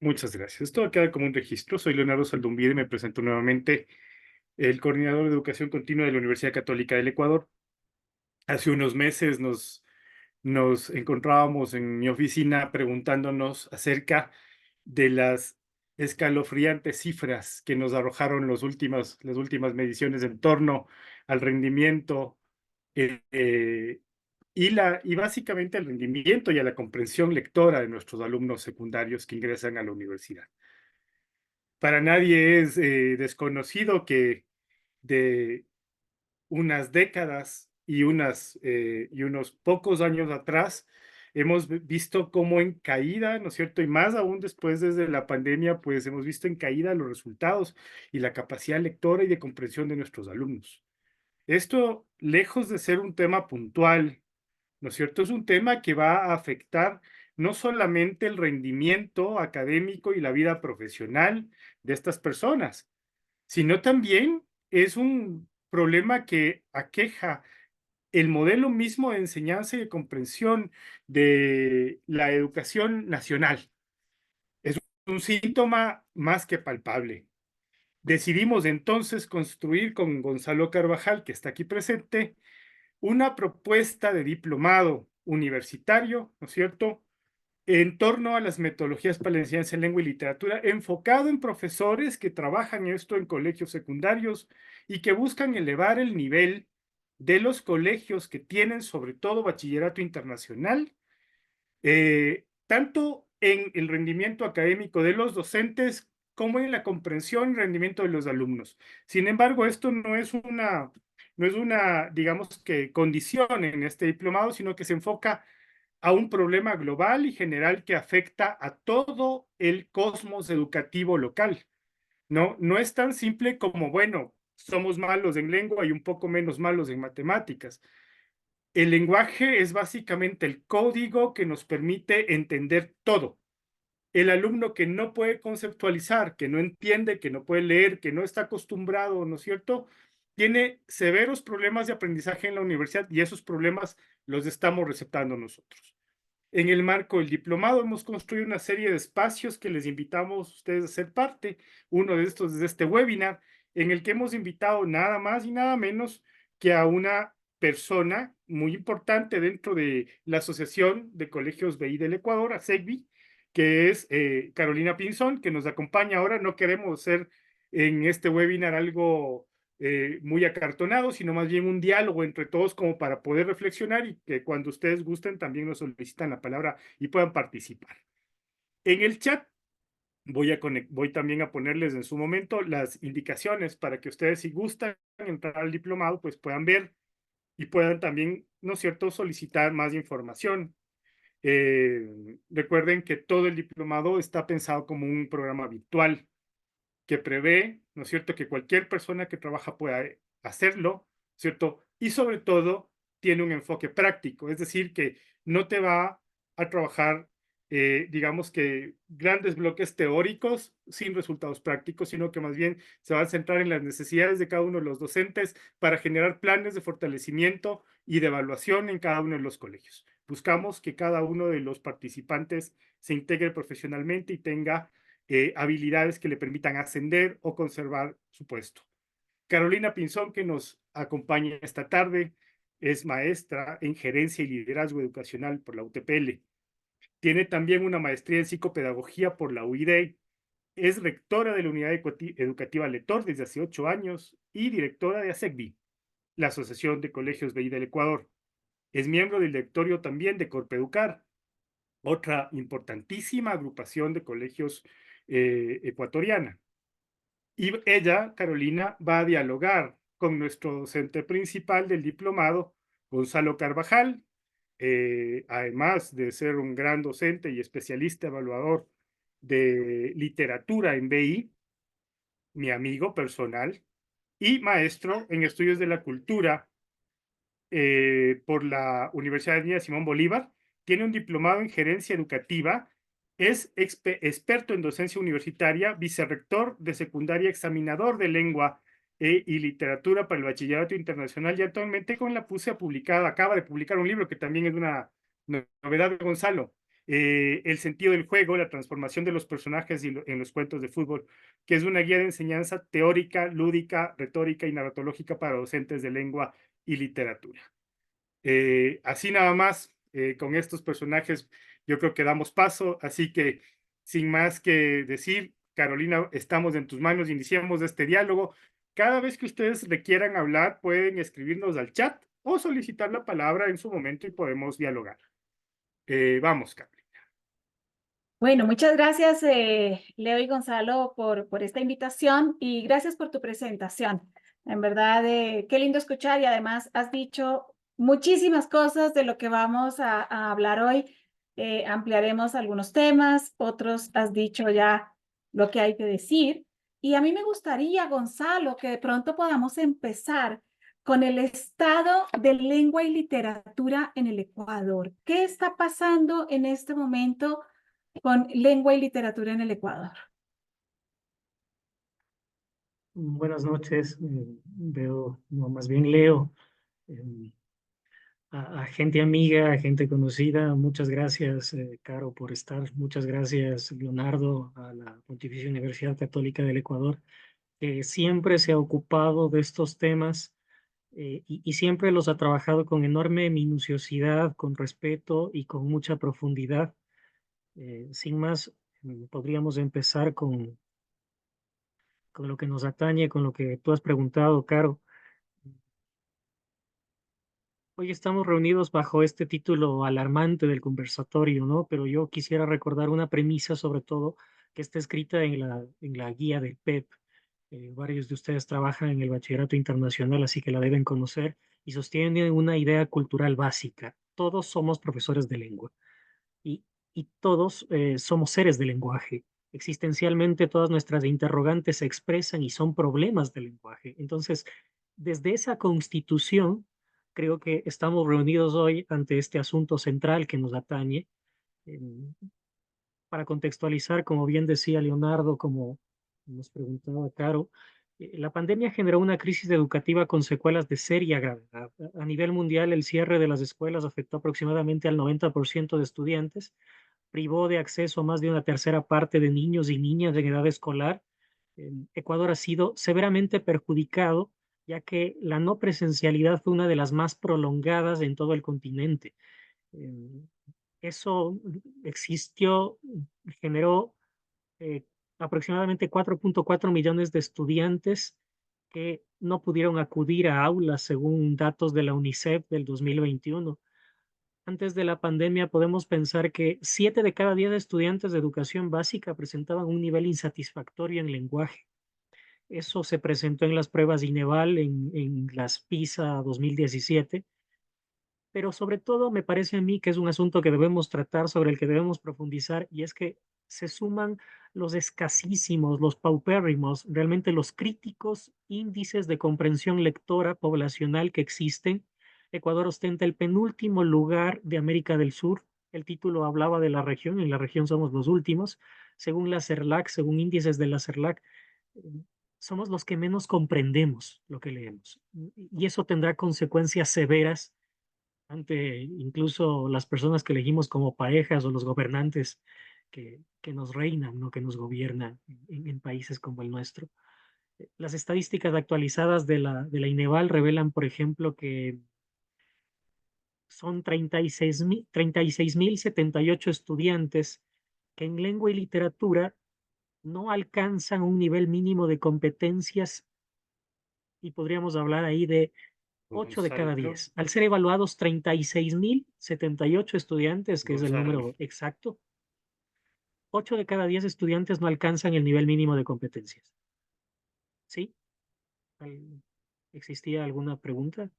Muchas gracias. Esto queda como un registro. Soy Leonardo Saldumbide y me presento nuevamente, el coordinador de educación continua de la Universidad Católica del Ecuador. Hace unos meses nos encontrábamos en mi oficina preguntándonos acerca de las escalofriantes cifras que nos arrojaron las últimas mediciones en torno al rendimiento eh, eh, y básicamente al rendimiento y a la comprensión lectora de nuestros alumnos secundarios que ingresan a la universidad. Para nadie es desconocido que de unas décadas y unos pocos años atrás hemos visto cómo en caída, ¿no es cierto? Y más aún después desde la pandemia, pues hemos visto en caída los resultados y la capacidad lectora y de comprensión de nuestros alumnos. Esto, lejos de ser un tema puntual, ¿no es cierto? Es un tema que va a afectar no solamente el rendimiento académico y la vida profesional de estas personas, sino también es un problema que aqueja el modelo mismo de enseñanza y de comprensión de la educación nacional. Es un síntoma más que palpable. Decidimos entonces construir con Gonzalo Carvajal, que está aquí presente, una propuesta de diplomado universitario, ¿no es cierto?, en torno a las metodologías para la enseñanza en lengua y literatura, enfocado en profesores que trabajan esto en colegios secundarios y que buscan elevar el nivel de los colegios que tienen sobre todo bachillerato internacional, tanto en el rendimiento académico de los docentes como en la comprensión y rendimiento de los alumnos. Sin embargo, esto no es una, digamos que, condición en este diplomado, sino que se enfoca a un problema global y general que afecta a todo el cosmos educativo local. No es tan simple como, bueno, somos malos en lengua y un poco menos malos en matemáticas. El lenguaje es básicamente el código que nos permite entender todo. El alumno que no puede conceptualizar, que no entiende, que no puede leer, que no está acostumbrado, ¿no es cierto?, tiene severos problemas de aprendizaje en la universidad y esos problemas los estamos receptando nosotros. En el marco del diplomado hemos construido una serie de espacios que les invitamos a ustedes a ser parte. Uno de estos es este webinar, en el que hemos invitado nada más y nada menos que a una persona muy importante dentro de la Asociación de Colegios BI del Ecuador, ASECBI, que es Carolina Pinzón, que nos acompaña ahora. No queremos ser en este webinar algo muy acartonado, sino más bien un diálogo entre todos como para poder reflexionar y que cuando ustedes gusten también nos solicitan la palabra y puedan participar. En el chat voy también a ponerles en su momento las indicaciones para que ustedes, si gustan entrar al diplomado, pues puedan ver y puedan también, ¿no es cierto?, solicitar más información. Recuerden que todo el diplomado está pensado como un programa virtual que prevé, ¿no es cierto?, que cualquier persona que trabaja pueda hacerlo, ¿cierto? Y sobre todo, tiene un enfoque práctico, es decir, que no te va a trabajar, digamos que grandes bloques teóricos sin resultados prácticos, sino que más bien se va a centrar en las necesidades de cada uno de los docentes para generar planes de fortalecimiento y de evaluación en cada uno de los colegios. Buscamos que cada uno de los participantes se integre profesionalmente y tenga habilidades que le permitan ascender o conservar su puesto. Carolina Pinzón, que nos acompaña esta tarde, es maestra en gerencia y liderazgo educacional por la UTPL. Tiene también una maestría en psicopedagogía por la UID. Es rectora de la Unidad Educativa Letor desde hace 8 años y directora de ASECBI, la Asociación de Colegios BI del Ecuador. Es miembro del directorio también de Corpeducar, otra importantísima agrupación de colegios ecuatoriana. Y ella, Carolina, va a dialogar con nuestro docente principal del diplomado, Gonzalo Carvajal, además de ser un gran docente y especialista evaluador de literatura en BI, mi amigo personal, y maestro en estudios de la cultura por la Universidad de Niña Simón Bolívar. Tiene un diplomado en gerencia educativa, es experto en docencia universitaria, vicerrector de secundaria, examinador de lengua y literatura para el bachillerato internacional, y actualmente con la PUSE acaba de publicar un libro que también es una novedad de Gonzalo, El sentido del juego, la transformación de los personajes en los cuentos de fútbol, que es una guía de enseñanza teórica, lúdica, retórica y narratológica para docentes de lengua y literatura. Así nada más, con estos personajes yo creo que damos paso, así que sin más que decir, Carolina, estamos en tus manos, iniciamos este diálogo. Cada vez que ustedes requieran hablar, pueden escribirnos al chat o solicitar la palabra en su momento y podemos dialogar. Vamos, Carolina. Bueno, muchas gracias, Leo y Gonzalo, por esta invitación y gracias por tu presentación. En verdad, qué lindo escuchar y además has dicho muchísimas cosas de lo que vamos a hablar hoy. Ampliaremos algunos temas, otros has dicho ya lo que hay que decir. Y a mí me gustaría, Gonzalo, que de pronto podamos empezar con el estado de lengua y literatura en el Ecuador. ¿Qué está pasando en este momento con lengua y literatura en el Ecuador? Buenas noches, veo, no, más bien leo eh, a gente amiga, a gente conocida. Muchas gracias, Caro, por estar. Muchas gracias, Leonardo, a la Pontificia Universidad Católica del Ecuador, que siempre se ha ocupado de estos temas y siempre los ha trabajado con enorme minuciosidad, con respeto y con mucha profundidad. Sin más, podríamos empezar con lo que nos atañe, con lo que tú has preguntado, Caro. Hoy estamos reunidos bajo este título alarmante del conversatorio, ¿no? Pero yo quisiera recordar una premisa, sobre todo, que está escrita en la guía del PEP. Varios de ustedes trabajan en el Bachillerato Internacional, así que la deben conocer, y sostienen una idea cultural básica. Todos somos profesores de lengua y, y todos somos seres de lenguaje. Existencialmente, todas nuestras interrogantes se expresan y son problemas del lenguaje. Entonces, desde esa constitución, creo que estamos reunidos hoy ante este asunto central que nos atañe. em, para contextualizar, como bien decía Leonardo, como nos preguntaba Caro, la pandemia generó una crisis educativa con secuelas de seria gravedad. A nivel mundial, el cierre de las escuelas afectó aproximadamente al 90% de estudiantes, privó de acceso a más de una tercera parte de niños y niñas en edad escolar. Ecuador ha sido severamente perjudicado, ya que la no presencialidad fue una de las más prolongadas en todo el continente. Em, Eso existió, generó eh, aproximadamente 4.4 millones de estudiantes que no pudieron acudir a aulas según datos de la UNICEF del 2021. Antes de la pandemia podemos pensar que 7 de cada 10 estudiantes de educación básica presentaban un nivel insatisfactorio en lenguaje. Eso se presentó en las pruebas INEVAL, en las PISA 2017, pero sobre todo me parece a mí que es un asunto que debemos tratar, sobre el que debemos profundizar, y es que se suman los escasísimos, los paupérrimos, realmente los críticos índices de comprensión lectora poblacional que existen. Ecuador ostenta el penúltimo lugar de América del Sur. El título hablaba de la región, en la región somos los últimos. Según la CERLAC, según índices de la CERLAC, eh, somos los que menos comprendemos lo que leemos. Y eso tendrá consecuencias severas ante incluso las personas que elegimos como parejas o los gobernantes que nos reinan, ¿no? Que nos gobiernan en países como el nuestro. Las estadísticas actualizadas de la INEVAL revelan, por ejemplo, que son 36.078 estudiantes que en lengua y literatura no alcanzan un nivel mínimo de competencias y podríamos hablar ahí de 8 de cada Gonzalo, 10. Al ser evaluados 36.078 estudiantes, que es el Gonzalo, número exacto, 8 de cada 10 estudiantes no alcanzan el nivel mínimo de competencias. ¿Sí? ¿Existía alguna pregunta?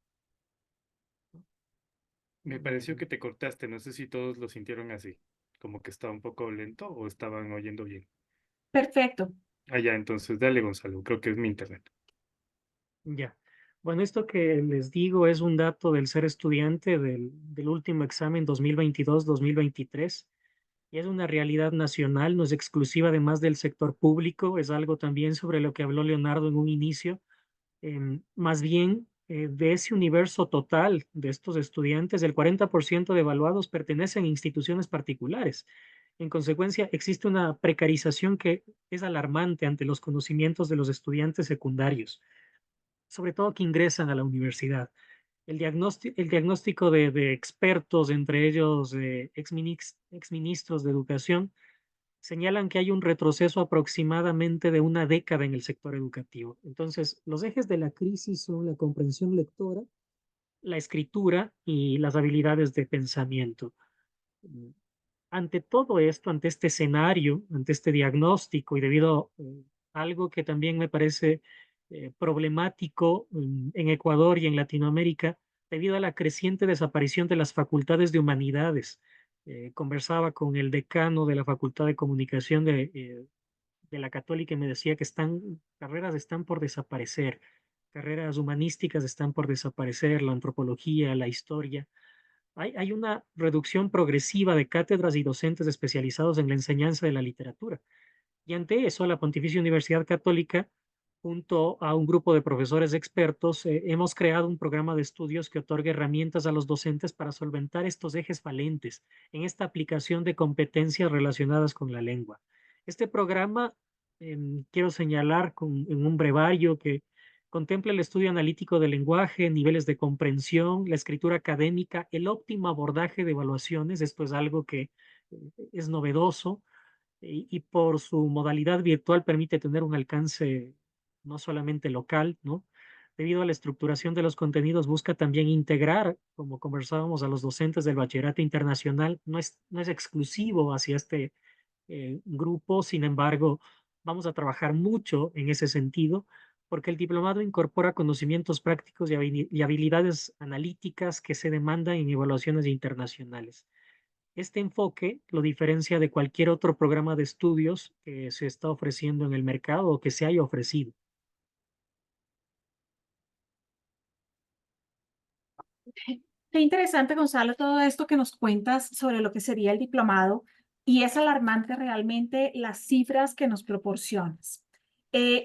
me pareció que te cortaste, no sé si todos lo sintieron así, como que estaba un poco lento o estaban oyendo bien. Perfecto. Ah, ya, entonces dale, Gonzalo, creo que es mi internet. Ya. Bueno, esto que les digo es un dato del ser estudiante del último examen 2022-2023 y es una realidad nacional, no es exclusiva además del sector público, es algo también sobre lo que habló Leonardo en un inicio. Más bien, de ese universo total de estos estudiantes, el 40% de evaluados pertenecen a instituciones particulares. En consecuencia, existe una precarización que es alarmante ante los conocimientos de los estudiantes secundarios, sobre todo que ingresan a la universidad. El diagnóstico de expertos, entre ellos exministros de educación, señalan que hay un retroceso aproximadamente de una década en el sector educativo. Entonces, los ejes de la crisis son la comprensión lectora, la escritura y las habilidades de pensamiento. Ante todo esto, ante este escenario, ante este diagnóstico y debido a algo que también me parece problemático en Ecuador y en Latinoamérica, debido a la creciente desaparición de las facultades de humanidades. Conversaba con el decano de la Facultad de Comunicación de la Católica y me decía que carreras están por desaparecer, carreras humanísticas están por desaparecer, la antropología, la historia. Hay una reducción progresiva de cátedras y docentes especializados en la enseñanza de la literatura. Y ante eso, la Pontificia Universidad Católica, junto a un grupo de profesores expertos, hemos creado un programa de estudios que otorga herramientas a los docentes para solventar estos ejes falentes en esta aplicación de competencias relacionadas con la lengua. Este programa, quiero señalar en un brevario que contempla el estudio analítico del lenguaje, niveles de comprensión, la escritura académica, el óptimo abordaje de evaluaciones. Esto es algo que es novedoso y por su modalidad virtual permite tener un alcance no solamente local, ¿no? Debido a la estructuración de los contenidos, busca también integrar, como conversábamos, a los docentes del bachillerato internacional. No es exclusivo hacia este grupo, sin embargo, vamos a trabajar mucho en ese sentido, porque el diplomado incorpora conocimientos prácticos y habilidades analíticas que se demandan en evaluaciones internacionales. Este enfoque lo diferencia de cualquier otro programa de estudios que se está ofreciendo en el mercado o que se haya ofrecido. Qué interesante, Gonzalo, todo esto que nos cuentas sobre lo que sería el diplomado y es alarmante realmente las cifras que nos proporcionas.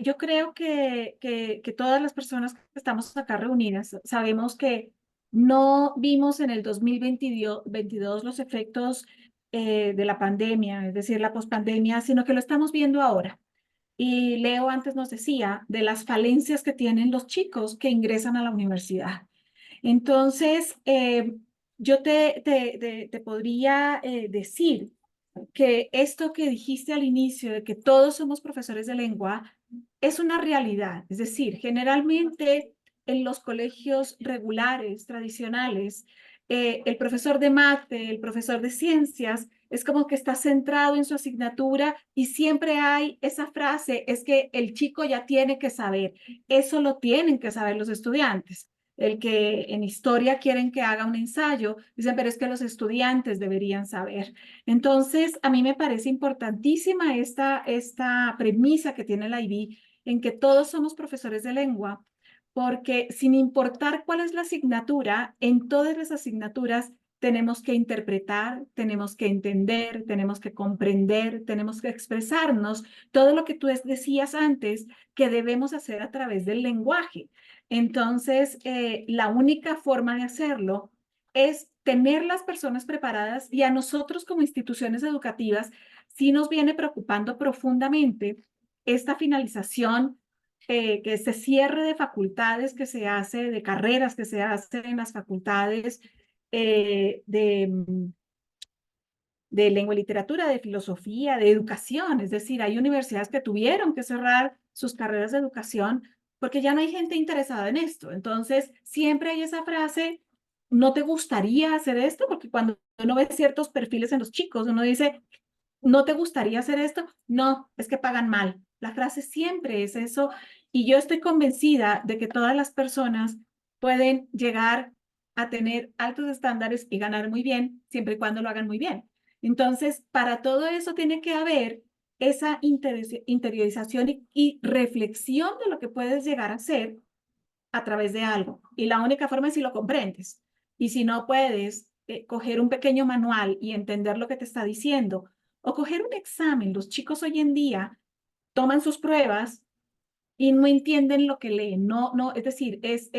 Yo creo que todas las personas que estamos acá reunidas sabemos que no vimos en el 2022 los efectos de la pandemia, es decir, la pospandemia, sino que lo estamos viendo ahora. Y Leo antes nos decía de las falencias que tienen los chicos que ingresan a la universidad. Entonces, yo te podría decir que esto que dijiste al inicio, de que todos somos profesores de lengua, es una realidad. Es decir, generalmente en los colegios regulares, tradicionales, el profesor de mate, el profesor de ciencias, es como que está centrado en su asignatura y siempre hay esa frase, es que el chico ya tiene que saber. Eso lo tienen que saber los estudiantes. El que en historia quieren que haga un ensayo, dicen, pero es que los estudiantes deberían saber. Entonces, a mí me parece importantísima esta premisa que tiene la IB en que todos somos profesores de lengua, porque sin importar cuál es la asignatura, en todas las asignaturas tenemos que interpretar, tenemos que entender, tenemos que comprender, tenemos que expresarnos, todo lo que tú decías antes que debemos hacer a través del lenguaje. Entonces, la única forma de hacerlo es tener las personas preparadas y a nosotros como instituciones educativas sí nos viene preocupando profundamente esta finalización, que este cierre de facultades que se hace, de carreras que se hacen en las facultades de lengua y literatura, de filosofía, de educación. Es decir, hay universidades que tuvieron que cerrar sus carreras de educación porque ya no hay gente interesada en esto. Entonces, siempre hay esa frase, ¿no te gustaría hacer esto? Porque cuando uno ve ciertos perfiles en los chicos, uno dice, ¿no te gustaría hacer esto? No, es que pagan mal. La frase siempre es eso. Y yo estoy convencida de que todas las personas pueden llegar a tener altos estándares y ganar muy bien, siempre y cuando lo hagan muy bien. Entonces, para todo eso tiene que haber esa interiorización y reflexión de lo que puedes llegar a ser a través de algo. Y la única forma es si lo comprendes. Y si no puedes, coger un pequeño manual y entender lo que te está diciendo, o coger un examen. Los chicos hoy en día toman sus pruebas y no entienden lo que leen. No, es decir, es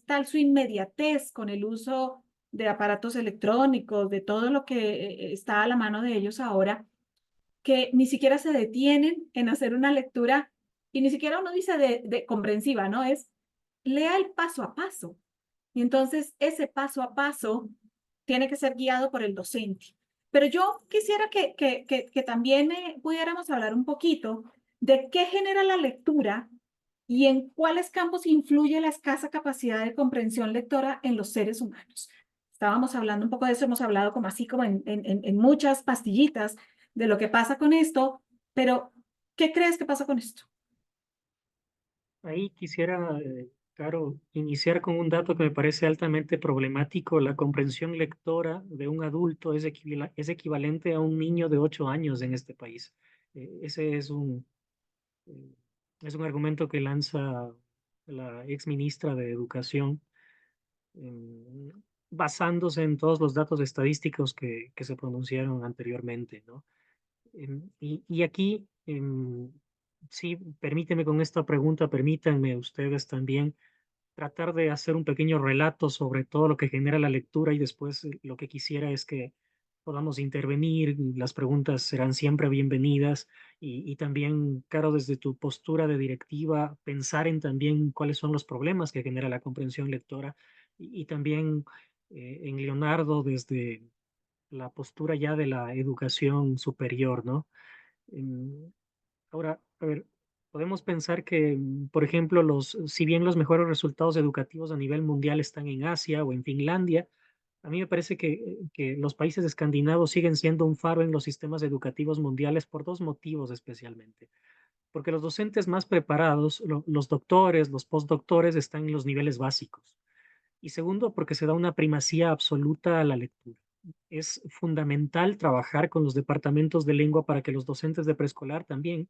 tal su inmediatez con el uso de aparatos electrónicos, de todo lo que está a la mano de ellos ahora, que ni siquiera se detienen en hacer una lectura y ni siquiera uno dice de comprensiva, ¿no? Es lea el paso a paso. Y entonces ese paso a paso tiene que ser guiado por el docente. Pero yo quisiera que también pudiéramos hablar un poquito de qué genera la lectura y en cuáles campos influye la escasa capacidad de comprensión lectora en los seres humanos. Estábamos hablando un poco de eso, hemos hablado como así como en muchas pastillitas de lo que pasa con esto, pero ¿qué crees que pasa con esto? Ahí quisiera, Caro, iniciar con un dato que me parece altamente problemático. La comprensión lectora de un adulto es equivalente a un niño de 8 años en este país. Ese eh, es un argumento que lanza la ex ministra de Educación, em, basándose en todos los datos estadísticos que se pronunciaron anteriormente, ¿no? Y aquí, sí, permíteme con esta pregunta, permítanme ustedes también tratar de hacer un pequeño relato sobre todo lo que genera la lectura y después lo que quisiera es que podamos intervenir. Las preguntas serán siempre bienvenidas y también, Caro, desde tu postura de directiva, pensar en también cuáles son los problemas que genera la comprensión lectora y también en Leonardo desde la postura ya de la educación superior, ¿no? Em, Ahora, a ver, podemos pensar que, por ejemplo, si bien los mejores resultados educativos a nivel mundial están en Asia o en Finlandia, a mí me parece que los países escandinavos siguen siendo un faro en los sistemas educativos mundiales por dos motivos especialmente. Porque los docentes más preparados, los doctores, los postdoctores, están en los niveles básicos. Y segundo, porque se da una primacía absoluta a la lectura. Es fundamental trabajar con los departamentos de lengua para que los docentes de preescolar también,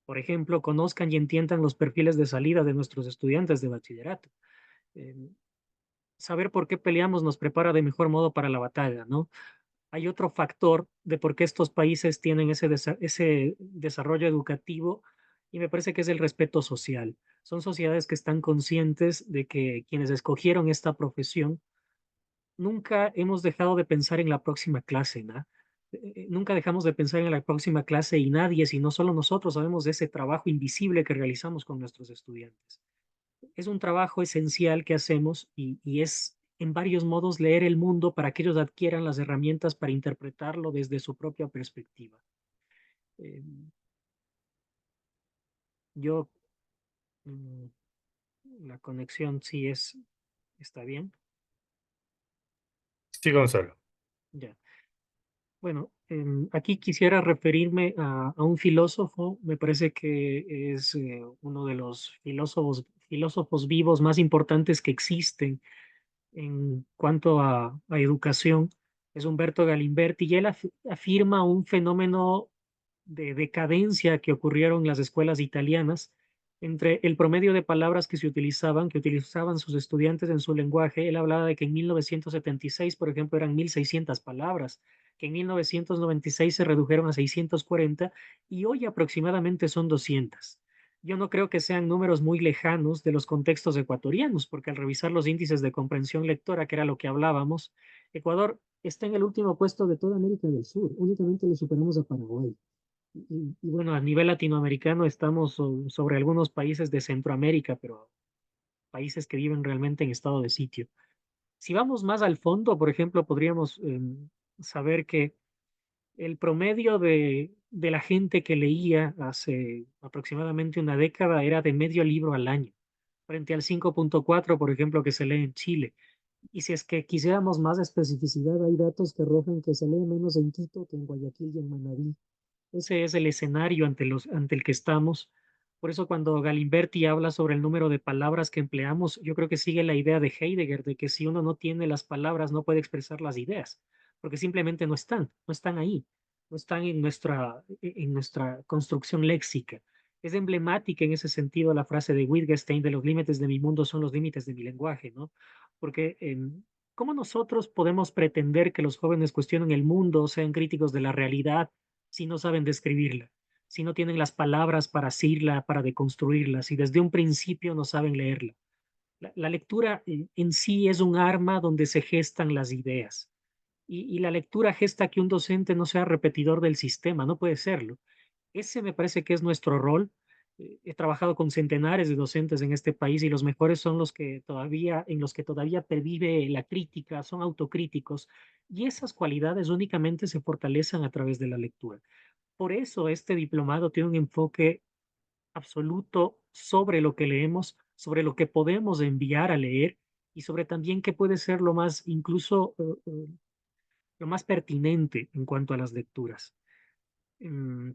por ejemplo, conozcan y entiendan los perfiles de salida de nuestros estudiantes de bachillerato. Eh, Saber por qué peleamos nos prepara de mejor modo para la batalla, ¿no? Hay otro factor de por qué estos países tienen ese desarrollo educativo y me parece que es el respeto social. Son sociedades que están conscientes de que quienes escogieron esta profesión nunca hemos dejado de pensar en la próxima clase, ¿no? Nunca dejamos de pensar en la próxima clase y nadie, sino solo nosotros sabemos de ese trabajo invisible que realizamos con nuestros estudiantes. Es un trabajo esencial que hacemos y es en varios modos leer el mundo para que ellos adquieran las herramientas para interpretarlo desde su propia perspectiva. Eh, yo, mm, la conexión sí está bien. Sí, Gonzalo. Ya. Bueno, aquí quisiera referirme a un filósofo, me parece que es uno de los filósofos vivos más importantes que existen en cuanto a educación, es Humberto Galimberti, y él afirma un fenómeno de decadencia que ocurrieron en las escuelas italianas entre el promedio de palabras que utilizaban sus estudiantes en su lenguaje. Él hablaba de que en 1976, por ejemplo, eran 1.600 palabras, que en 1996 se redujeron a 640 y hoy aproximadamente son 200. Yo no creo que sean números muy lejanos de los contextos ecuatorianos, porque al revisar los índices de comprensión lectora, que era lo que hablábamos, Ecuador está en el último puesto de toda América del Sur, únicamente le superamos a Paraguay. Y bueno, a nivel latinoamericano estamos sobre algunos países de Centroamérica, pero países que viven realmente en estado de sitio. Si vamos más al fondo, por ejemplo, podríamos saber que el promedio de la gente que leía hace aproximadamente una década era de medio libro al año, frente al 5.4, por ejemplo, que se lee en Chile. Y si es que quisiéramos más especificidad, hay datos que arrojan que se lee menos en Quito que en Guayaquil y en Manabí. Ese es el escenario ante el que estamos. Por eso cuando Galimberti habla sobre el número de palabras que empleamos, yo creo que sigue la idea de Heidegger de que si uno no tiene las palabras no puede expresar las ideas, porque simplemente no están ahí, no están en nuestra construcción léxica. Es emblemática en ese sentido la frase de Wittgenstein de los límites de mi mundo son los límites de mi lenguaje, ¿no? Porque ¿cómo nosotros podemos pretender que los jóvenes cuestionen el mundo, sean críticos de la realidad, si no saben describirla? si no tienen las palabras para asirla, para deconstruirla, si desde un principio no saben leerla. La lectura en sí es un arma donde se gestan las ideas. Y la lectura gesta que un docente no sea repetidor del sistema, no puede serlo. Ese me parece que es nuestro rol. He trabajado con centenares de docentes en este país y los mejores son los que todavía, en los que todavía pervive la crítica, son autocríticos y esas cualidades únicamente se fortalecen a través de la lectura. Por eso este diplomado tiene un enfoque absoluto sobre lo que leemos, sobre lo que podemos enviar a leer y sobre también qué puede ser lo más, incluso lo más pertinente en cuanto a las lecturas. Mm,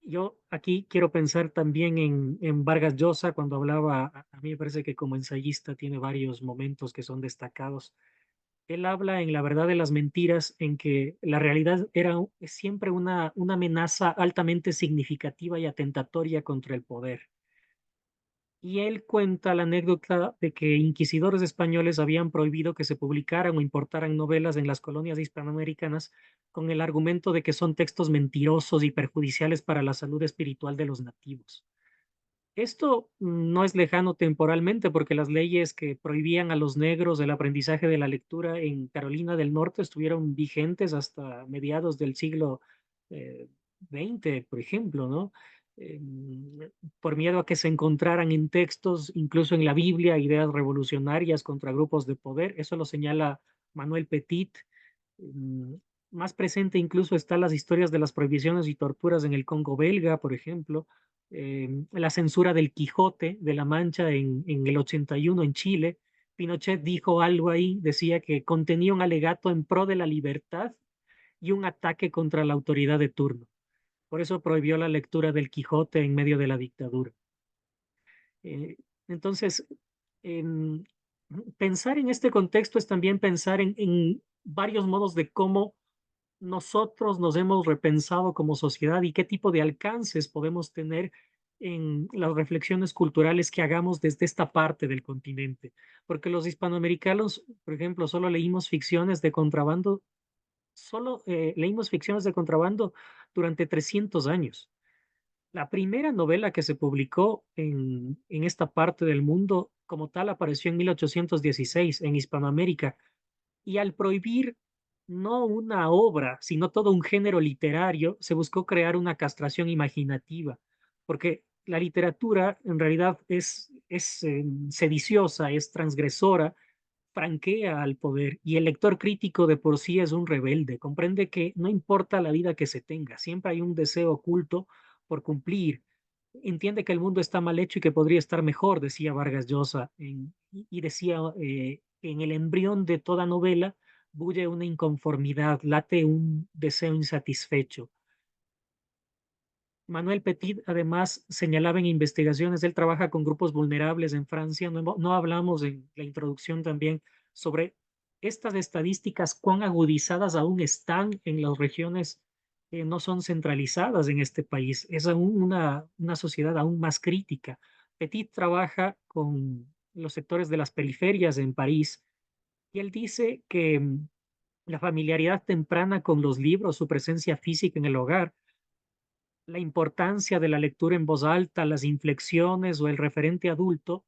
Yo aquí quiero pensar también en Vargas Llosa cuando hablaba, a mí me parece que como ensayista tiene varios momentos que son destacados. Él habla en La verdad de las mentiras, en que la realidad es siempre una amenaza altamente significativa y atentatoria contra el poder. Y él cuenta la anécdota de que inquisidores españoles habían prohibido que se publicaran o importaran novelas en las colonias hispanoamericanas con el argumento de que son textos mentirosos y perjudiciales para la salud espiritual de los nativos. Esto no es lejano temporalmente porque las leyes que prohibían a los negros el aprendizaje de la lectura en Carolina del Norte estuvieron vigentes hasta mediados del siglo XX, por ejemplo, ¿no? Em, por miedo a que se encontraran en textos, incluso en la Biblia, ideas revolucionarias contra grupos de poder. Eso lo señala Manuel Petit. Mm, Más presente incluso están las historias de las prohibiciones y torturas en el Congo belga, por ejemplo, la censura del Quijote de la Mancha en el 81 en Chile. Pinochet dijo algo ahí, decía que contenía un alegato en pro de la libertad y un ataque contra la autoridad de turno. Por eso prohibió la lectura del Quijote en medio de la dictadura. Eh, entonces, em, pensar en este contexto es también pensar en varios modos de cómo nosotros nos hemos repensado como sociedad y qué tipo de alcances podemos tener en las reflexiones culturales que hagamos desde esta parte del continente. Porque los hispanoamericanos, por ejemplo, solo leímos ficciones de contrabando, solo leímos ficciones de contrabando durante 300 años. La primera novela que se publicó en esta parte del mundo como tal apareció en 1816 en Hispanoamérica y al prohibir no una obra, sino todo un género literario, se buscó crear una castración imaginativa, porque la literatura en realidad es sediciosa, es transgresora, franquea al poder y el lector crítico de por sí es un rebelde, comprende que no importa la vida que se tenga, siempre hay un deseo oculto por cumplir. Entiende que el mundo está mal hecho y que podría estar mejor, decía Vargas Llosa, y decía que en el embrión de toda novela bulle una inconformidad, late un deseo insatisfecho. Manuel Petit además señalaba en investigaciones, él trabaja con grupos vulnerables en Francia, no hablamos en la introducción también sobre estas estadísticas, cuán agudizadas aún están en las regiones que no son centralizadas en este país. Es aún una sociedad aún más crítica. Petit trabaja con los sectores de las periferias en París y él dice que la familiaridad temprana con los libros, su presencia física en el hogar, la importancia de la lectura en voz alta, las inflexiones o el referente adulto,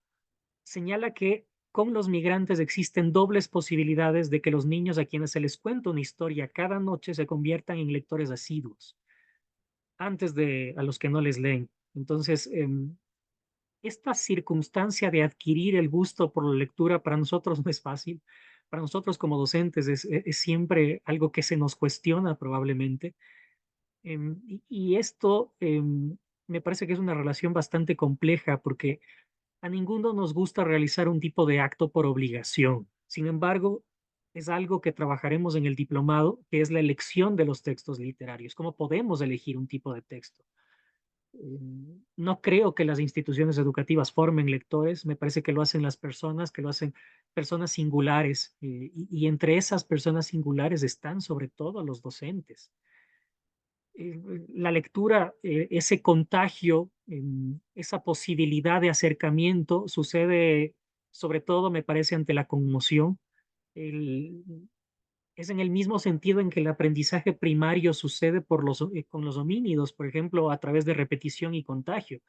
señala que con los migrantes existen dobles posibilidades de que los niños a quienes se les cuenta una historia cada noche se conviertan en lectores asiduos, antes de a los que no les leen. Entonces, esta circunstancia de adquirir el gusto por la lectura para nosotros no es fácil. Para nosotros como docentes es siempre algo que se nos cuestiona probablemente. Y esto me parece que es una relación bastante compleja porque a ninguno nos gusta realizar un tipo de acto por obligación. Sin embargo, es algo que trabajaremos en el diplomado, que es la elección de los textos literarios. ¿Cómo podemos elegir un tipo de texto? No creo que las instituciones educativas formen lectores, me parece que lo hacen las personas, que lo hacen personas singulares, y entre esas personas singulares están sobre todo los docentes. La lectura, ese contagio, esa posibilidad de acercamiento sucede sobre todo, me parece, ante la conmoción. El, es en el mismo sentido en que el aprendizaje primario sucede con los homínidos, por ejemplo, a través de repetición y contagio.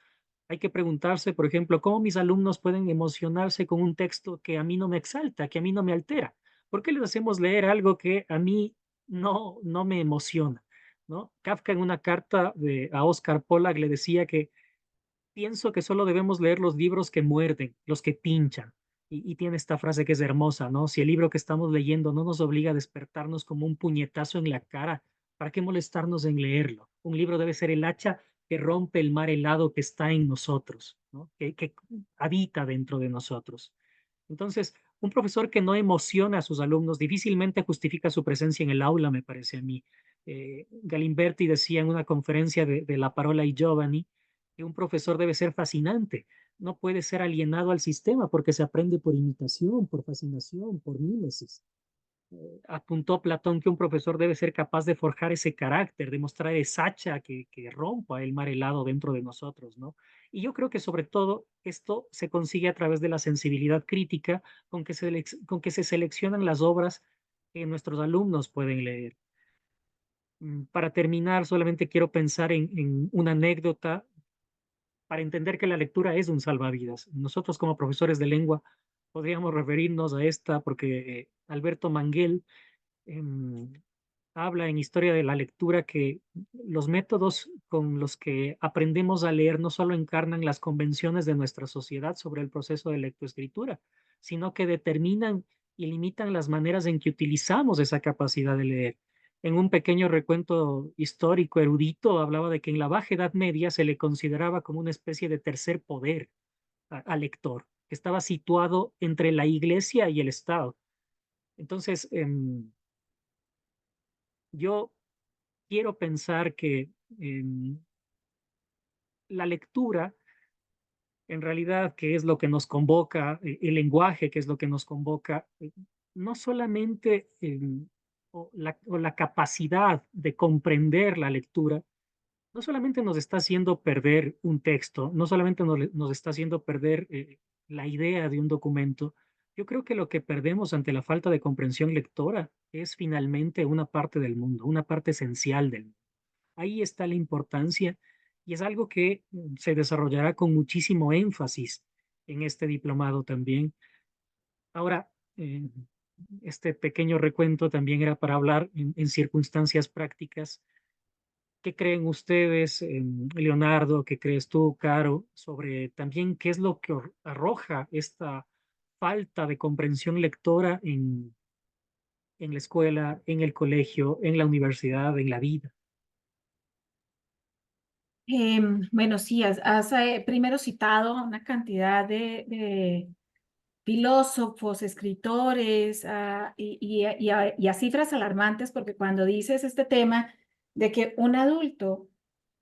Hay que preguntarse, por ejemplo, cómo mis alumnos pueden emocionarse con un texto que a mí no me exalta, que a mí no me altera. ¿Por qué les hacemos leer algo que a mí no me emociona? ¿No? Kafka en una carta a Oscar Pollack le decía que pienso que solo debemos leer los libros que muerden, los que pinchan. Y tiene esta frase que es hermosa, ¿no? Si el libro que estamos leyendo no nos obliga a despertarnos como un puñetazo en la cara, ¿para qué molestarnos en leerlo? Un libro debe ser el hacha que rompe el mar helado que está en nosotros, ¿no? Que habita dentro de nosotros. Entonces, un profesor que no emociona a sus alumnos difícilmente justifica su presencia en el aula, me parece a mí. Galimberti decía en una conferencia de La Parola y Giovanni que un profesor debe ser fascinante, no puede ser alienado al sistema porque se aprende por imitación, por fascinación, por mímesis. Apuntó Platón que un profesor debe ser capaz de forjar ese carácter, de mostrar esa hacha que rompa el mar helado dentro de nosotros, ¿no? Y yo creo que sobre todo esto se consigue a través de la sensibilidad crítica con que se seleccionan las obras que nuestros alumnos pueden leer. Para terminar, solamente quiero pensar en una anécdota para entender que la lectura es un salvavidas. Nosotros como profesores de lengua podríamos referirnos a esta porque Alberto Manguel em, habla en Historia de la Lectura que los métodos con los que aprendemos a leer no solo encarnan las convenciones de nuestra sociedad sobre el proceso de lectoescritura, sino que determinan y limitan las maneras en que utilizamos esa capacidad de leer. En un pequeño recuento histórico erudito hablaba de que en la Baja Edad Media se le consideraba como una especie de tercer poder al lector, que estaba situado entre la iglesia y el Estado. Entonces, yo quiero pensar que la lectura, en realidad, que es lo que nos convoca, el lenguaje, que es lo que nos convoca, no solamente o la capacidad de comprender la lectura, no solamente nos está haciendo perder un texto, no solamente nos está haciendo perder la idea de un documento, yo creo que lo que perdemos ante la falta de comprensión lectora es finalmente una parte del mundo, una parte esencial del mundo. Ahí está la importancia y es algo que se desarrollará con muchísimo énfasis en este diplomado también. Ahora, este pequeño recuento también era para hablar en circunstancias prácticas. ¿Qué creen ustedes, Leonardo? ¿Qué crees tú, Caro, sobre también qué es lo que arroja esta falta de comprensión lectora en la escuela, en el colegio, en la universidad, en la vida? Bueno, sí, has primero citado una cantidad de filósofos, escritores, y a cifras alarmantes, porque cuando dices este tema de que un adulto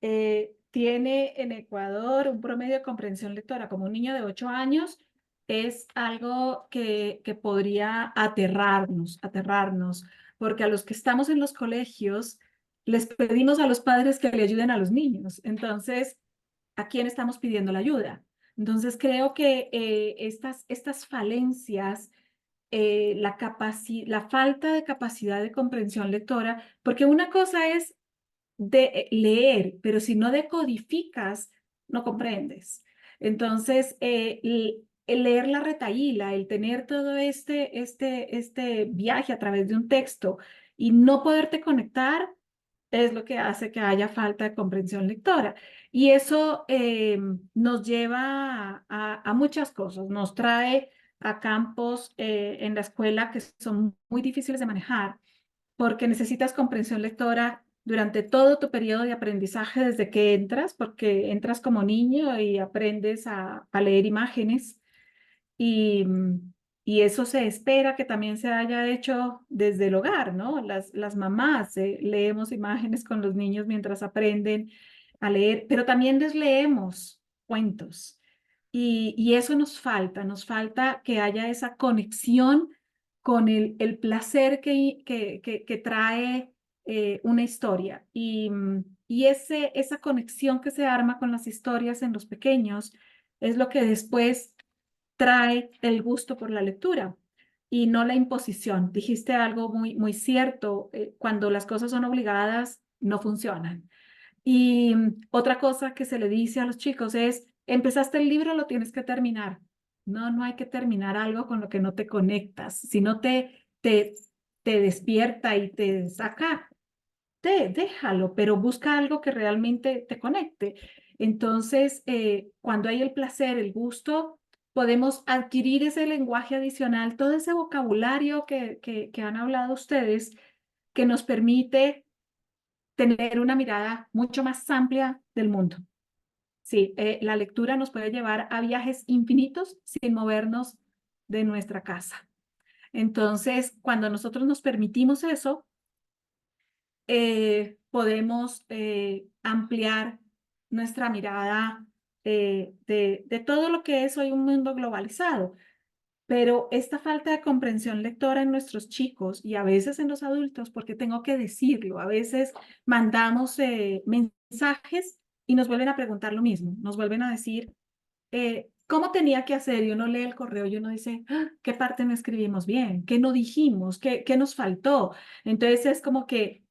tiene en Ecuador un promedio de comprensión lectora como un niño de 8 años, es algo que podría aterrarnos, porque a los que estamos en los colegios les pedimos a los padres que le ayuden a los niños. Entonces, ¿a quién estamos pidiendo la ayuda? Entonces, creo que estas falencias, la falta de capacidad de comprensión lectora, porque una cosa es de leer, pero si no decodificas, no comprendes. Entonces, el leer la retahíla, el tener todo este viaje a través de un texto y no poderte conectar, es lo que hace que haya falta de comprensión lectora. Y eso nos lleva a muchas cosas. Nos trae a campos en la escuela que son muy difíciles de manejar porque necesitas comprensión lectora durante todo tu periodo de aprendizaje desde que entras, porque entras como niño y aprendes a leer imágenes y, y eso se espera que también se haya hecho desde el hogar, ¿no? Las mamás leemos imágenes con los niños mientras aprenden a leer, pero también les leemos cuentos. Y eso nos falta que haya esa conexión con el placer que trae una historia. Y esa conexión que se arma con las historias en los pequeños es lo que después trae el gusto por la lectura. y no la imposición. Dijiste algo muy, muy cierto. Cuando las cosas son obligadas, no funcionan. Y otra cosa que se le dice a los chicos es, empezaste el libro, lo tienes que terminar. No, no hay que terminar algo con lo que no te conectas. Si no te despierta y te saca, déjalo, pero busca algo que realmente te conecte. Entonces, cuando hay el placer, el gusto, podemos adquirir ese lenguaje adicional, todo ese vocabulario que han hablado ustedes, que nos permite tener una mirada mucho más amplia del mundo. Sí, la lectura nos puede llevar a viajes infinitos sin movernos de nuestra casa. Entonces, cuando nosotros nos permitimos eso, podemos ampliar nuestra mirada de todo lo que es hoy un mundo globalizado. Pero esta falta de comprensión lectora en nuestros chicos y a veces en los adultos, porque tengo que decirlo, a veces mandamos mensajes y nos vuelven a preguntar lo mismo, nos vuelven a decir, ¿cómo tenía que hacer? Y uno lee el correo y uno dice, "Ah, ¿qué parte no escribimos bien? ¿Qué no dijimos? ¿Qué nos faltó?" Entonces es como que,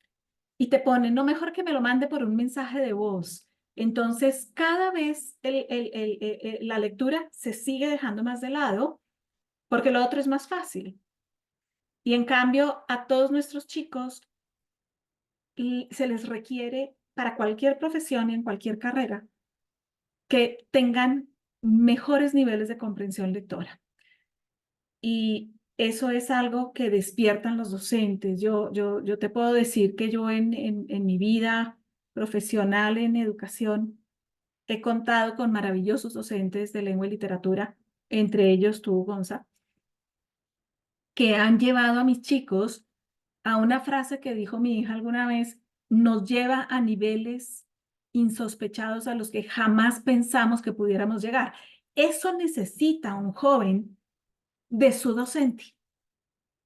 y te ponen, no, mejor que me lo mande por un mensaje de voz. Entonces, cada vez la lectura se sigue dejando más de lado porque lo otro es más fácil. Y en cambio, a todos nuestros chicos se les requiere para cualquier profesión y en cualquier carrera que tengan mejores niveles de comprensión lectora. Y eso es algo que despiertan los docentes. Yo te puedo decir que yo en mi vida profesional en educación he contado con maravillosos docentes de lengua y literatura, entre ellos tú, Gonza, que han llevado a mis chicos a una frase que dijo mi hija alguna vez, nos lleva a niveles insospechados a los que jamás pensamos que pudiéramos llegar. Eso necesita un joven de su docente,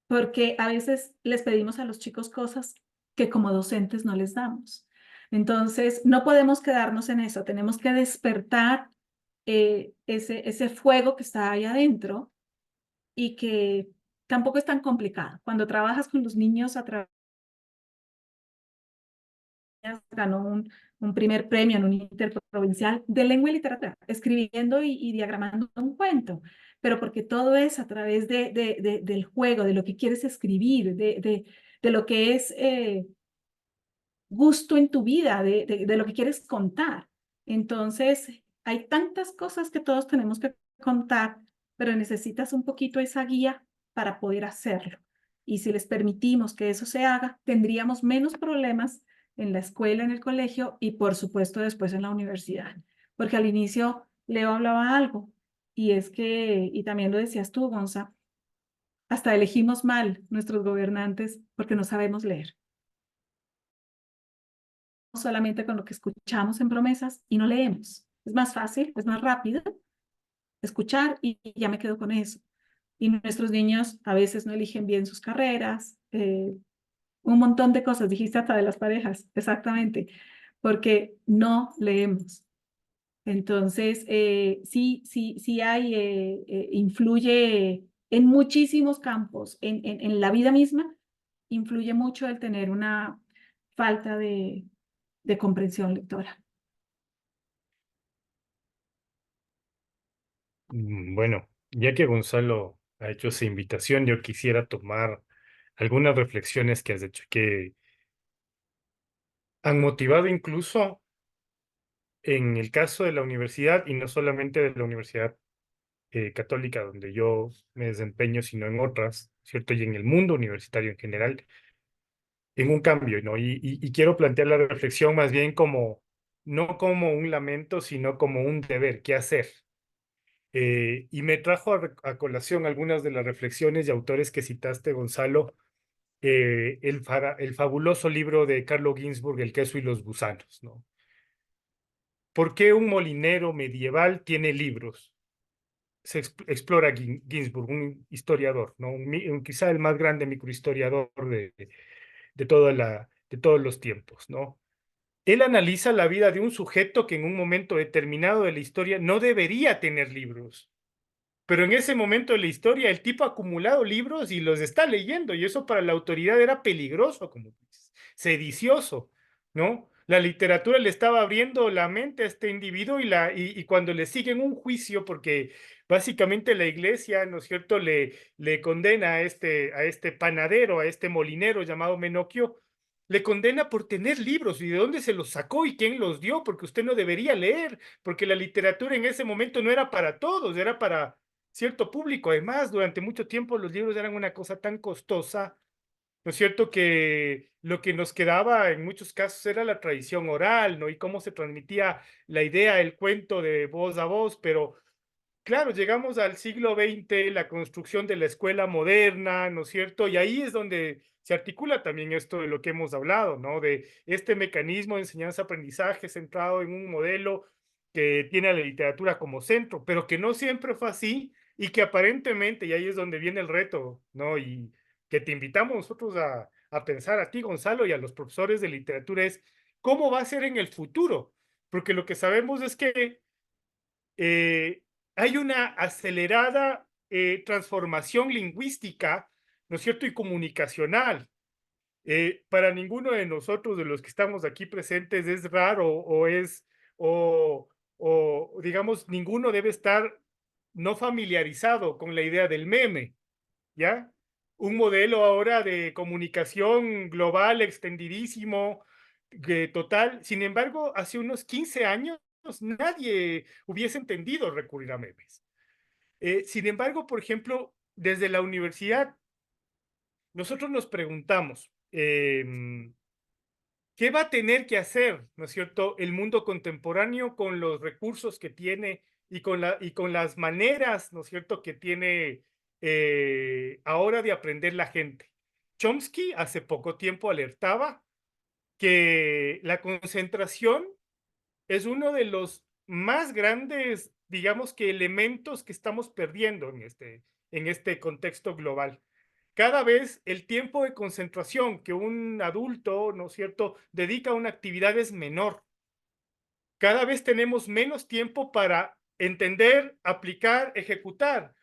porque a veces les pedimos a los chicos cosas que como docentes no les damos. Entonces, no podemos quedarnos en eso, tenemos que despertar ese fuego que está ahí adentro y que tampoco es tan complicado. Cuando trabajas con los niños a través ganó un primer premio en un interprovincial de lengua y literatura, escribiendo y diagramando un cuento, pero porque todo es a través del juego, de lo que quieres escribir, de lo que es gusto en tu vida, de lo que quieres contar. Entonces, hay tantas cosas que todos tenemos que contar, pero necesitas un poquito esa guía para poder hacerlo. Y si les permitimos que eso se haga, tendríamos menos problemas en la escuela, en el colegio y por supuesto después en la universidad. Porque al inicio Leo hablaba algo y es que, y también lo decías tú, Gonza, hasta elegimos mal nuestros gobernantes porque no sabemos leer solamente con lo que escuchamos en promesas y no leemos. Es más fácil, es más rápido escuchar y ya me quedo con eso. Y nuestros niños a veces no eligen bien sus carreras, un montón de cosas, dijiste hasta de las parejas, exactamente, porque no leemos. Entonces, sí hay, influye en muchísimos campos, en la vida misma, influye mucho el tener una falta de comprensión lectora. Bueno, ya que Gonzalo ha hecho esa invitación, yo quisiera tomar algunas reflexiones que has hecho, que han motivado incluso en el caso de la universidad, y no solamente de la Universidad Católica, donde yo me desempeño, sino en otras, ¿cierto? Y en el mundo universitario en general, en un cambio, ¿no? Y quiero plantear la reflexión más bien como, no como un lamento, sino como un deber, ¿qué hacer? Y me trajo a colación algunas de las reflexiones y autores que citaste, Gonzalo, el fabuloso libro de Carlo Ginzburg, El queso y los gusanos, ¿no? ¿Por qué un molinero medieval tiene libros? Se explora Ginzburg, un historiador, ¿no? Quizá el más grande microhistoriador de todos los tiempos, ¿no? Él analiza la vida de un sujeto que en un momento determinado de la historia no debería tener libros, pero en ese momento de la historia el tipo ha acumulado libros y los está leyendo, y eso para la autoridad era peligroso, como dices, sedicioso, ¿no? La literatura le estaba abriendo la mente a este individuo y cuando le siguen un juicio, porque básicamente la iglesia, ¿no es cierto?, le condena a este panadero, a este molinero llamado Menocchio, le condena por tener libros y de dónde se los sacó y quién los dio, porque usted no debería leer, porque la literatura en ese momento no era para todos, era para cierto público. Además, durante mucho tiempo los libros eran una cosa tan costosa, ¿no es cierto?, que lo que nos quedaba en muchos casos era la tradición oral, ¿no? Y cómo se transmitía la idea, el cuento de voz a voz, pero claro, llegamos al siglo XX, la construcción de la escuela moderna, ¿no es cierto? Y ahí es donde se articula también esto de lo que hemos hablado, ¿no? De este mecanismo de enseñanza-aprendizaje centrado en un modelo que tiene a la literatura como centro, pero que no siempre fue así y que aparentemente, y ahí es donde viene el reto, ¿no? Y que te invitamos nosotros a pensar a ti, Gonzalo, y a los profesores de literatura es cómo va a ser en el futuro, porque lo que sabemos es que eh, hay una acelerada transformación lingüística, ¿no es cierto?, y comunicacional. Para ninguno de nosotros, de los que estamos aquí presentes, es raro o, digamos, ninguno debe estar no familiarizado con la idea del meme, ¿ya? Un modelo ahora de comunicación global, extendidísimo, total. Sin embargo, hace unos 15 años nadie hubiese entendido recurrir a memes. Sin embargo, por ejemplo, desde la universidad, nosotros nos preguntamos, ¿qué va a tener que hacer, no es cierto?, el mundo contemporáneo con los recursos que tiene y con las maneras, ¿no es cierto?, que tiene ahora de aprender la gente. Chomsky hace poco tiempo alertaba que la concentración es uno de los más grandes, digamos que elementos que estamos perdiendo en este contexto global. Cada vez el tiempo de concentración que un adulto, ¿no es cierto?, dedica a una actividad es menor. Cada vez tenemos menos tiempo para entender, aplicar, ejecutar.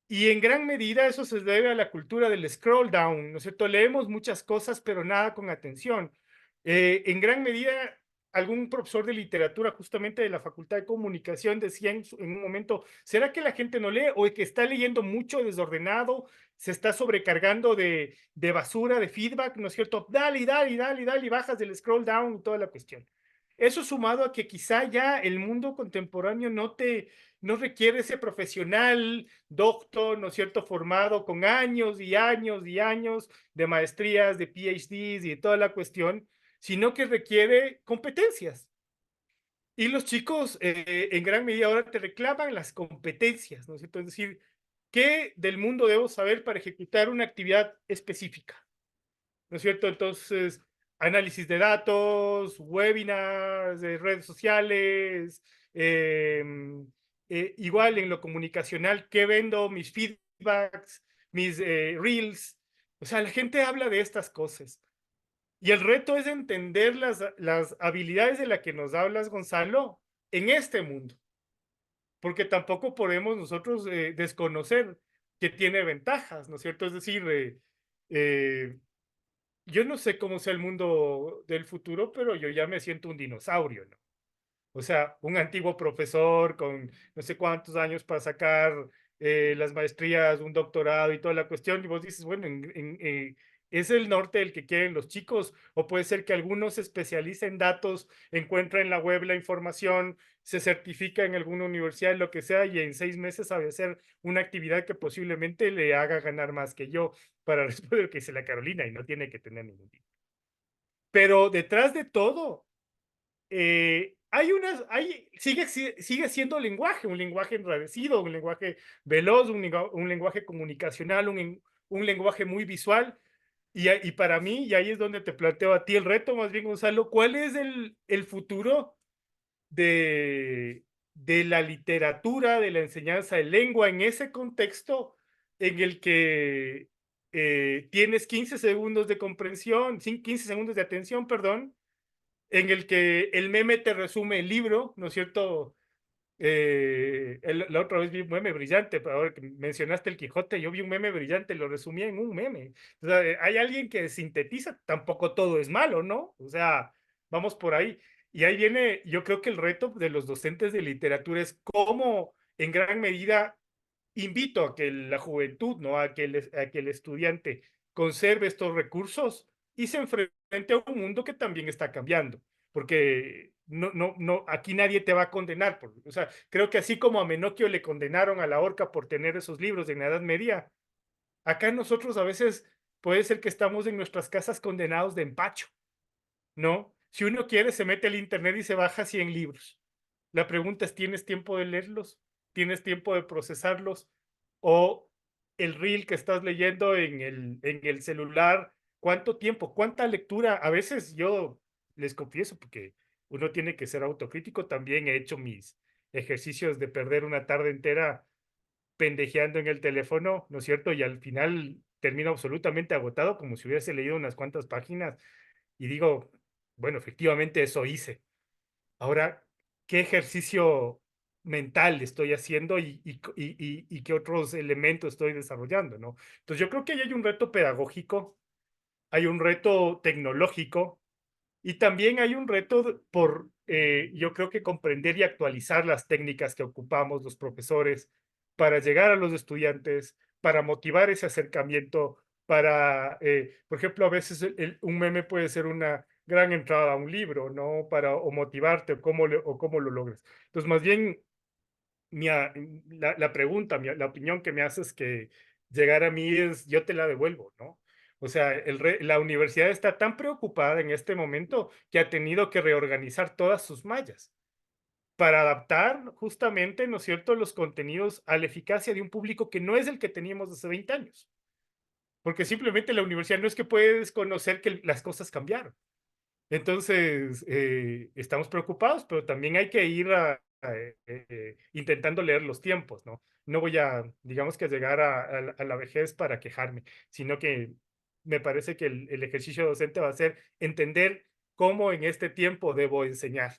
Y en gran medida eso se debe a la cultura del scroll down, ¿no es cierto? Leemos muchas cosas, pero nada con atención. En gran medida, algún profesor de literatura, justamente de la Facultad de Comunicación, decía en un momento, ¿será que la gente no lee o que está leyendo mucho desordenado, se está sobrecargando de basura, de feedback, ¿no es cierto? Dale, dale, dale, dale, y bajas del scroll down y toda la cuestión. Eso sumado a que quizá ya el mundo contemporáneo no requiere ese profesional doctor, ¿no es cierto?, formado con años y años y años de maestrías, de PhDs y de toda la cuestión, sino que requiere competencias. Y los chicos en gran medida ahora te reclaman las competencias, ¿no es cierto? Es decir, ¿qué del mundo debo saber para ejecutar una actividad específica? ¿No es cierto? Entonces, análisis de datos, webinars, redes sociales, igual en lo comunicacional, ¿qué vendo? Mis feedbacks, mis reels. O sea, la gente habla de estas cosas. Y el reto es entender las habilidades de las que nos hablas, Gonzalo, en este mundo. Porque tampoco podemos nosotros desconocer que tiene ventajas, ¿no es cierto? Es decir, yo no sé cómo sea el mundo del futuro, pero yo ya me siento un dinosaurio, ¿no? O sea, un antiguo profesor con no sé cuántos años para sacar las maestrías, un doctorado y toda la cuestión, y vos dices, bueno, ¿es el norte el que quieren los chicos? O puede ser que algunos se especialicen en datos, encuentren en la web la información, se certifica en alguna universidad, lo que sea, y en 6 meses sabe hacer una actividad que posiblemente le haga ganar más que yo para responder lo que dice la Carolina y no tiene que tener ningún tipo. Pero detrás de todo, sigue siendo lenguaje, un lenguaje enrarecido, un lenguaje veloz, un lenguaje comunicacional, un lenguaje muy visual. Y para mí, y ahí es donde te planteo a ti el reto, más bien, Gonzalo, ¿cuál es el futuro de la literatura, de la enseñanza de lengua en ese contexto en el que tienes 15 segundos de comprensión, 15 segundos de atención, perdón, en el que el meme te resume el libro, ¿no es cierto? La otra vez vi un meme brillante, pero ahora que mencionaste el Quijote, yo vi un meme brillante, lo resumí en un meme. O sea, hay alguien que sintetiza, tampoco todo es malo, ¿no? O sea, vamos por ahí. Y ahí viene, yo creo que el reto de los docentes de literatura es cómo, en gran medida, invito a que la juventud, ¿no? A que el estudiante conserve estos recursos y se enfrente a un mundo que también está cambiando, porque aquí nadie te va a condenar. O sea, creo que así como a Menocchio le condenaron a la horca por tener esos libros en la Edad Media, acá nosotros a veces puede ser que estamos en nuestras casas condenados de empacho, ¿no? Si uno quiere, se mete al internet y se baja 100 libros. La pregunta es, ¿tienes tiempo de leerlos? ¿Tienes tiempo de procesarlos? ¿O el reel que estás leyendo en el celular? ¿Cuánto tiempo? ¿Cuánta lectura? A veces yo les confieso, porque uno tiene que ser autocrítico, también he hecho mis ejercicios de perder una tarde entera pendejeando en el teléfono, ¿no es cierto? Y al final termino absolutamente agotado, como si hubiese leído unas cuantas páginas, y digo, bueno, efectivamente eso hice. Ahora, ¿qué ejercicio mental estoy haciendo y qué otros elementos estoy desarrollando, ¿no? Entonces, yo creo que ahí hay un reto pedagógico, hay un reto tecnológico y también hay un reto por, yo creo que comprender y actualizar las técnicas que ocupamos los profesores para llegar a los estudiantes, para motivar ese acercamiento, para, por ejemplo, a veces un meme puede ser una gran entrada a un libro, ¿no? Para o motivarte o cómo lo logras. Entonces, más bien, la pregunta, la opinión que me haces que llegar a mí es, yo te la devuelvo, ¿no? O sea, la universidad está tan preocupada en este momento que ha tenido que reorganizar todas sus mallas para adaptar justamente, ¿no es cierto?, los contenidos a la eficacia de un público que no es el que teníamos hace 20 años. Porque simplemente la universidad no es que puede desconocer que las cosas cambiaron. Entonces, estamos preocupados, pero también hay que ir intentando leer los tiempos, ¿no? No voy a, digamos que llegar a la vejez para quejarme, sino que me parece que el ejercicio docente va a ser entender cómo en este tiempo debo enseñar.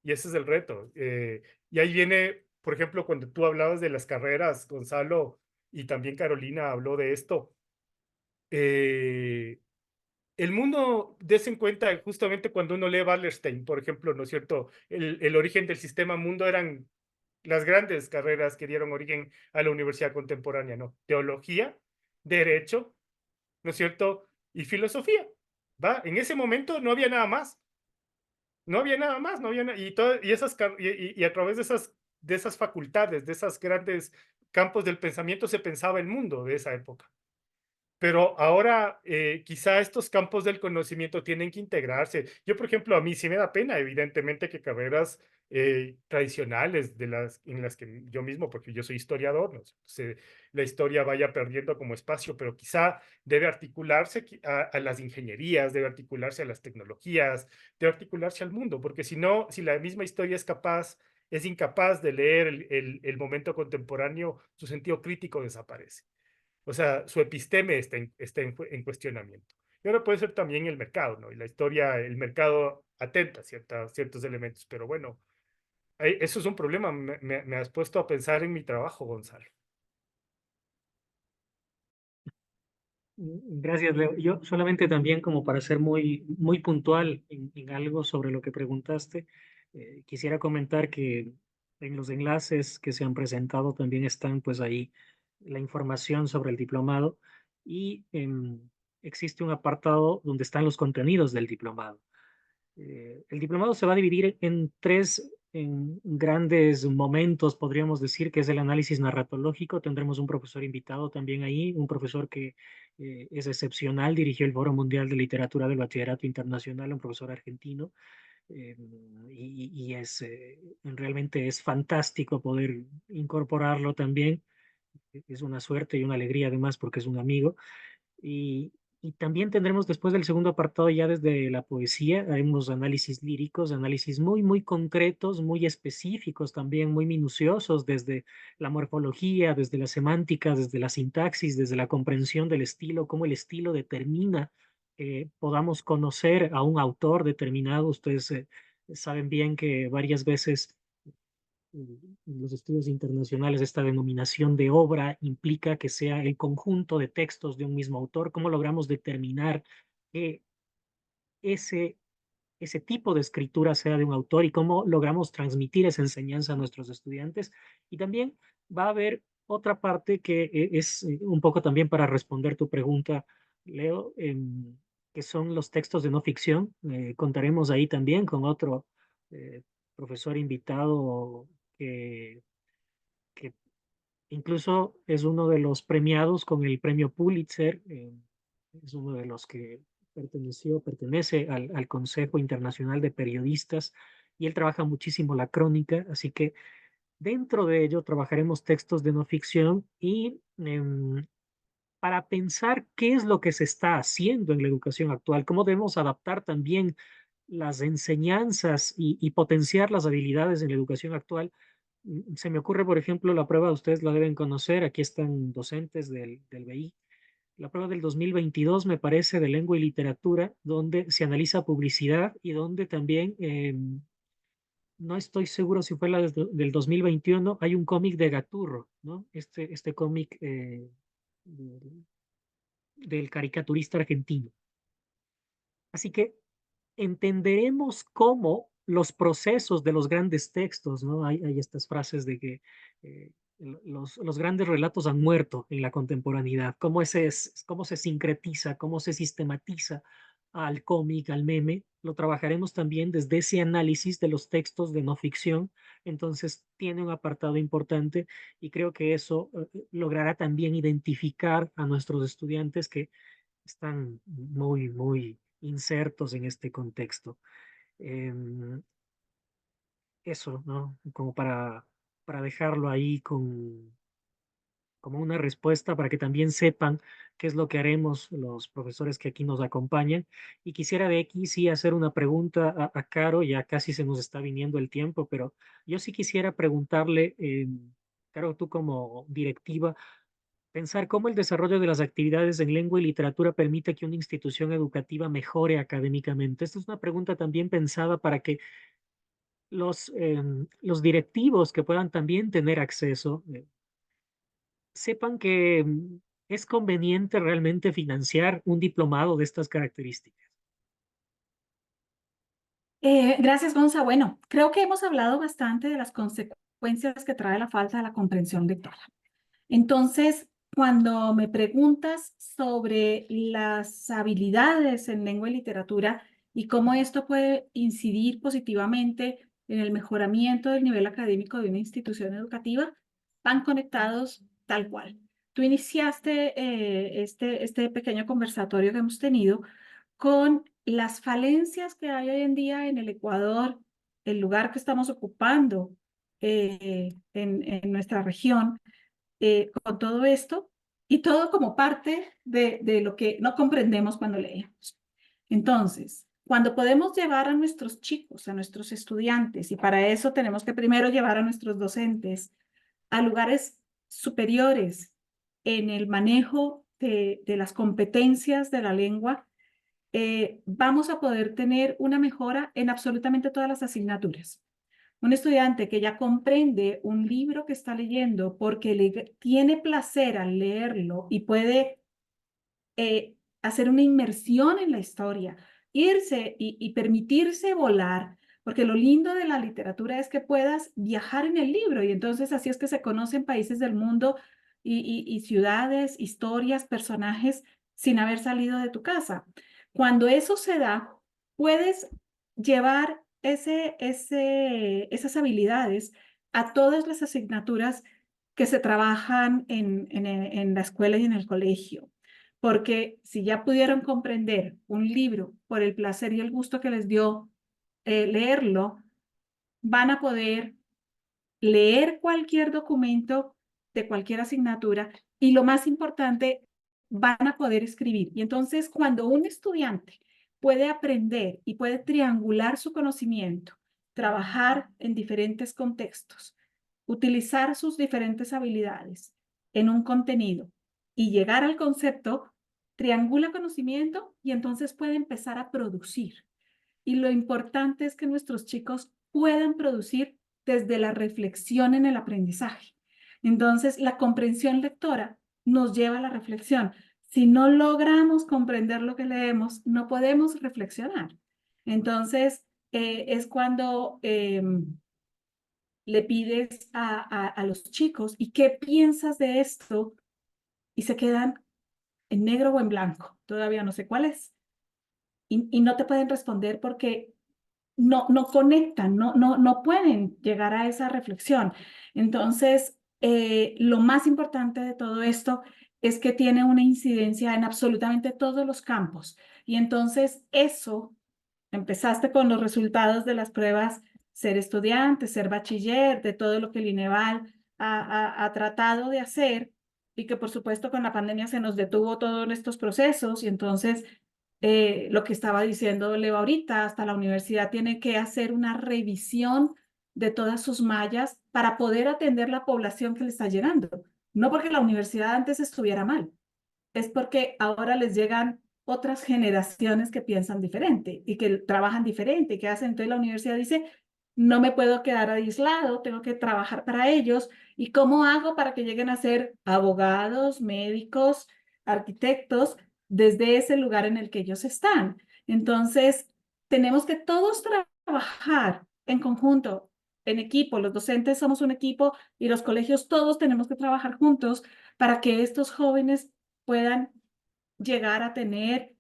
Y ese es el reto. Y ahí viene, por ejemplo, cuando tú hablabas de las carreras, Gonzalo, y también Carolina habló de esto. eh, el mundo, des en cuenta, justamente cuando uno lee Wallerstein, por ejemplo, ¿no es cierto? El origen del sistema mundo eran las grandes carreras que dieron origen a la universidad contemporánea, ¿no? Teología, derecho, ¿no es cierto? Y filosofía, ¿va? En ese momento no había nada más, no había nada más, no había y a través de esas facultades, de esos grandes campos del pensamiento se pensaba el mundo de esa época. Pero ahora, quizá estos campos del conocimiento tienen que integrarse. Yo, por ejemplo, a mí sí me da pena, evidentemente, que carreras tradicionales en las que yo mismo, porque yo soy historiador, ¿no? La historia vaya perdiendo como espacio, pero quizá debe articularse a las ingenierías, debe articularse a las tecnologías, debe articularse al mundo, porque si no, si la misma historia es incapaz de leer el momento contemporáneo, su sentido crítico desaparece. O sea, su episteme está en cuestionamiento. Y ahora puede ser también el mercado, ¿no? Y la historia, el mercado atenta a ciertos elementos, pero bueno, eso es un problema. Me has puesto a pensar en mi trabajo, Gonzalo. Gracias, Leo. Yo solamente también como para ser muy puntual en algo sobre lo que preguntaste, quisiera comentar que en los enlaces que se han presentado también están pues ahí la información sobre el diplomado y existe un apartado donde están los contenidos del diplomado. El diplomado se va a dividir en tres en grandes momentos, podríamos decir, que es el análisis narratológico. Tendremos un profesor invitado también ahí, un profesor que es excepcional, dirigió el Foro Mundial de Literatura del Bachillerato Internacional, un profesor argentino, eh, y realmente es fantástico poder incorporarlo también. Es una suerte y una alegría además porque es un amigo. Y, y también tendremos después del segundo apartado ya desde la poesía, haremos análisis líricos, análisis muy concretos, muy específicos también, muy minuciosos desde la morfología, desde la semántica, desde la sintaxis, desde la comprensión del estilo, cómo el estilo determina que podamos conocer a un autor determinado. Ustedes saben bien que varias veces en los estudios internacionales esta denominación de obra implica que sea el conjunto de textos de un mismo autor. ¿Cómo logramos determinar que ese, ese tipo de escritura sea de un autor y cómo logramos transmitir esa enseñanza a nuestros estudiantes? Y también va a haber otra parte que es un poco también para responder tu pregunta, Leo, que son los textos de no ficción. Contaremos ahí también con otro eh, profesor invitado que, que incluso es uno de los premiados con el premio Pulitzer. Es uno de los que pertenece al Consejo Internacional de Periodistas y él trabaja muchísimo la crónica, así que dentro de ello trabajaremos textos de no ficción y para pensar qué es lo que se está haciendo en la educación actual, cómo debemos adaptar también las enseñanzas y potenciar las habilidades en la educación actual. Se me ocurre, por ejemplo, la prueba, ustedes la deben conocer, aquí están docentes del BI, la prueba del 2022, me parece, de lengua y literatura, donde se analiza publicidad y donde también, no estoy seguro si fue la del 2021, hay un cómic de Gaturro, ¿no? Este cómic del del caricaturista argentino. Así que entenderemos cómo los procesos de los grandes textos, ¿no? Hay estas frases de que los grandes relatos han muerto en la contemporaneidad, cómo se sincretiza, cómo se sistematiza al cómic, al meme. Lo trabajaremos también desde ese análisis de los textos de no ficción. Entonces, tiene un apartado importante y creo que eso logrará también identificar a nuestros estudiantes que están muy, muy insertos en este contexto. Em, Eso, ¿no? Como para dejarlo ahí como una respuesta para que también sepan qué es lo que haremos los profesores que aquí nos acompañan. Y quisiera de aquí sí hacer una pregunta a Caro, ya casi se nos está viniendo el tiempo, pero yo sí quisiera preguntarle, Caro, tú como directiva, pensar cómo el desarrollo de las actividades en lengua y literatura permite que una institución educativa mejore académicamente. Esta es una pregunta también pensada para que los directivos que puedan también tener acceso sepan que es conveniente realmente financiar un diplomado de estas características. Gracias, Gonza. Bueno, creo que hemos hablado bastante de las consecuencias que trae la falta de la comprensión lectora. Entonces, cuando me preguntas sobre las habilidades en lengua y literatura y cómo esto puede incidir positivamente en el mejoramiento del nivel académico de una institución educativa, van conectados tal cual. Tú iniciaste este pequeño conversatorio que hemos tenido con las falencias que hay hoy en día en el Ecuador, el lugar que estamos ocupando en nuestra región, con todo esto y todo como parte de lo que no comprendemos cuando leemos. Entonces, cuando podemos llevar a nuestros chicos, a nuestros estudiantes, y para eso tenemos que primero llevar a nuestros docentes a lugares superiores en el manejo de las competencias de la lengua, vamos a poder tener una mejora en absolutamente todas las asignaturas. Un estudiante que ya comprende un libro que está leyendo porque le tiene placer al leerlo y puede hacer una inmersión en la historia, irse y permitirse volar, porque lo lindo de la literatura es que puedas viajar en el libro y entonces así es que se conocen países del mundo y ciudades, historias, personajes sin haber salido de tu casa. Cuando eso se da, puedes llevar esas habilidades a todas las asignaturas que se trabajan en la escuela y en el colegio. Porque si ya pudieron comprender un libro por el placer y el gusto que les dio leerlo, van a poder leer cualquier documento de cualquier asignatura y lo más importante, van a poder escribir. Y entonces, cuando un estudiante puede aprender y puede triangular su conocimiento, trabajar en diferentes contextos, utilizar sus diferentes habilidades en un contenido y llegar al concepto, triangula conocimiento y entonces puede empezar a producir. Y lo importante es que nuestros chicos puedan producir desde la reflexión en el aprendizaje. Entonces, la comprensión lectora nos lleva a la reflexión. Si no logramos comprender lo que leemos, no podemos reflexionar. Entonces, es cuando le pides a los chicos, ¿y qué piensas de esto? Y se quedan en negro o en blanco, todavía no sé cuál es. Y no te pueden responder porque no conectan, no pueden llegar a esa reflexión. Entonces, lo más importante de todo esto es que tiene una incidencia en absolutamente todos los campos. Y entonces eso, empezaste con los resultados de las pruebas, ser estudiante, ser bachiller, de todo lo que el INEVAL ha tratado de hacer y que por supuesto con la pandemia se nos detuvo todos estos procesos y entonces lo que estaba diciendo Leo ahorita, hasta la universidad tiene que hacer una revisión de todas sus mallas para poder atender la población que le está llegando. No porque la universidad antes estuviera mal, es porque ahora les llegan otras generaciones que piensan diferente y que trabajan diferente y que hacen. Entonces la universidad dice, no me puedo quedar aislado, tengo que trabajar para ellos. ¿Y cómo hago para que lleguen a ser abogados, médicos, arquitectos desde ese lugar en el que ellos están? Entonces, tenemos que todos trabajar en conjunto, en equipo. Los docentes somos un equipo y los colegios todos tenemos que trabajar juntos para que estos jóvenes puedan llegar a tener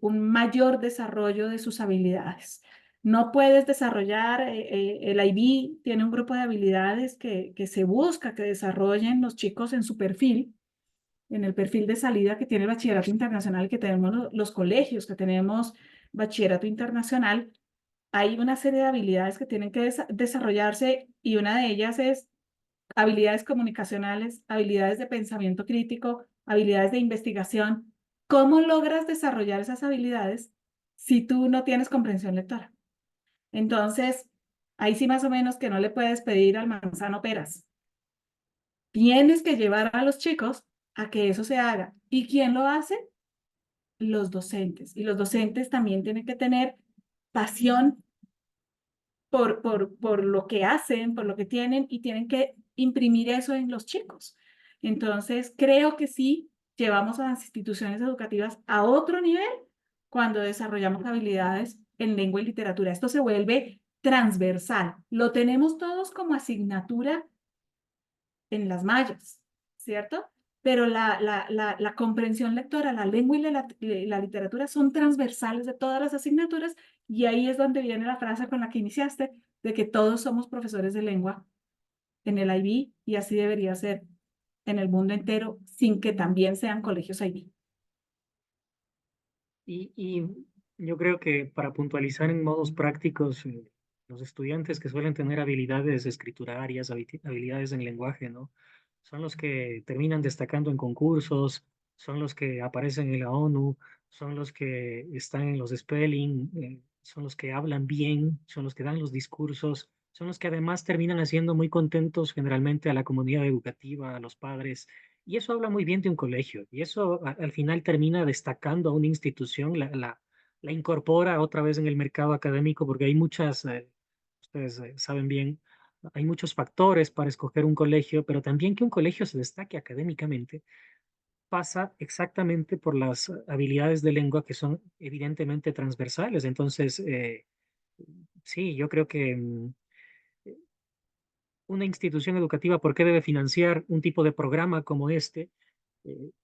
un mayor desarrollo de sus habilidades. No puedes desarrollar, el IB tiene un grupo de habilidades que se busca que desarrollen los chicos en su perfil, en el perfil de salida que tiene el bachillerato internacional, que tenemos los colegios, que tenemos bachillerato internacional. Hay una serie de habilidades que tienen que desarrollarse y una de ellas es habilidades comunicacionales, habilidades de pensamiento crítico, habilidades de investigación. ¿Cómo logras desarrollar esas habilidades si tú no tienes comprensión lectora? Entonces, ahí sí más o menos que no le puedes pedir al manzano peras. Tienes que llevar a los chicos a que eso se haga. ¿Y quién lo hace? Los docentes. Y los docentes también tienen que tener pasión por lo que hacen, por lo que tienen y tienen que imprimir eso en los chicos. Entonces, creo que sí llevamos a las instituciones educativas a otro nivel cuando desarrollamos habilidades en lengua y literatura. Esto se vuelve transversal. Lo tenemos todos como asignatura en las mallas, ¿cierto? Pero la comprensión lectora, la lengua y la literatura son transversales de todas las asignaturas y ahí es donde viene la frase con la que iniciaste, de que todos somos profesores de lengua en el IB y así debería ser en el mundo entero, sin que también sean colegios IB. Y yo creo que para puntualizar en modos prácticos, los estudiantes que suelen tener habilidades escriturarias, habilidades en lenguaje, ¿no? Son los que terminan destacando en concursos, son los que aparecen en la ONU, son los que están en los spelling, son los que hablan bien, son los que dan los discursos, son los que además terminan haciendo muy contentos generalmente a la comunidad educativa, a los padres. Y eso habla muy bien de un colegio, y eso al final termina destacando a una institución, la incorpora otra vez en el mercado académico, porque hay muchas, ustedes saben bien, hay muchos factores para escoger un colegio, pero también que un colegio se destaque académicamente pasa exactamente por las habilidades de lengua que son evidentemente transversales. Entonces, sí, yo creo que una institución educativa, ¿por qué debe financiar un tipo de programa como este?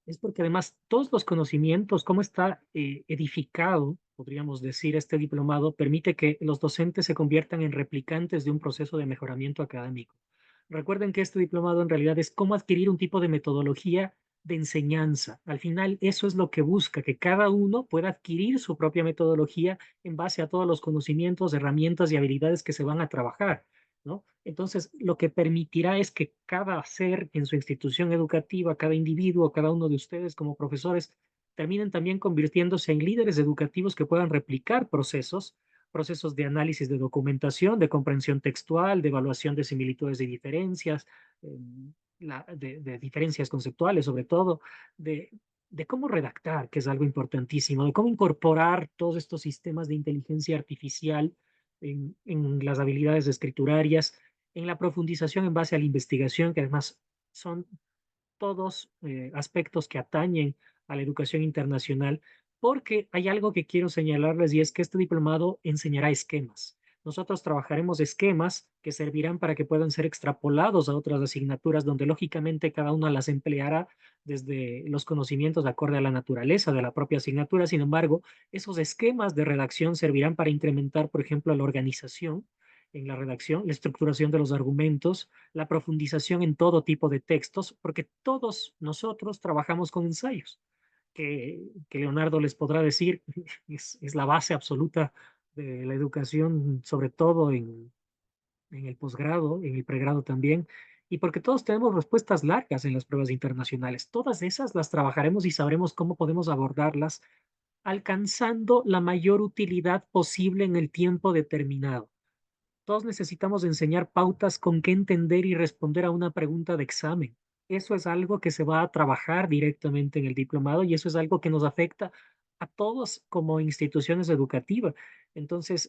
Es porque además todos los conocimientos, cómo está edificado, podríamos decir, este diplomado, permite que los docentes se conviertan en replicantes de un proceso de mejoramiento académico. Recuerden que este diplomado en realidad es cómo adquirir un tipo de metodología de enseñanza. Al final, eso es lo que busca, que cada uno pueda adquirir su propia metodología en base a todos los conocimientos, herramientas y habilidades que se van a trabajar, ¿no? Entonces, lo que permitirá es que cada ser en su institución educativa, cada individuo, cada uno de ustedes como profesores, terminen también convirtiéndose en líderes educativos que puedan replicar procesos de análisis de documentación, de comprensión textual, de evaluación de similitudes y diferencias, de diferencias conceptuales, sobre todo, de cómo redactar, que es algo importantísimo, de cómo incorporar todos estos sistemas de inteligencia artificial en las habilidades escriturarias, en la profundización en base a la investigación, que además son todos aspectos que atañen a la educación internacional, porque hay algo que quiero señalarles y es que este diplomado enseñará esquemas. Nosotros trabajaremos esquemas que servirán para que puedan ser extrapolados a otras asignaturas donde lógicamente cada una las empleará desde los conocimientos de acorde a la naturaleza de la propia asignatura. Sin embargo, esos esquemas de redacción servirán para incrementar, por ejemplo, la organización en la redacción, la estructuración de los argumentos, la profundización en todo tipo de textos, porque todos nosotros trabajamos con ensayos, que Leonardo les podrá decir, es la base absoluta de la educación, sobre todo en el posgrado, en el pregrado también, y porque todos tenemos respuestas largas en las pruebas internacionales. Todas esas las trabajaremos y sabremos cómo podemos abordarlas, alcanzando la mayor utilidad posible en el tiempo determinado. Todos necesitamos enseñar pautas con qué entender y responder a una pregunta de examen. Eso es algo que se va a trabajar directamente en el diplomado y eso es algo que nos afecta a todos como instituciones educativas. Entonces,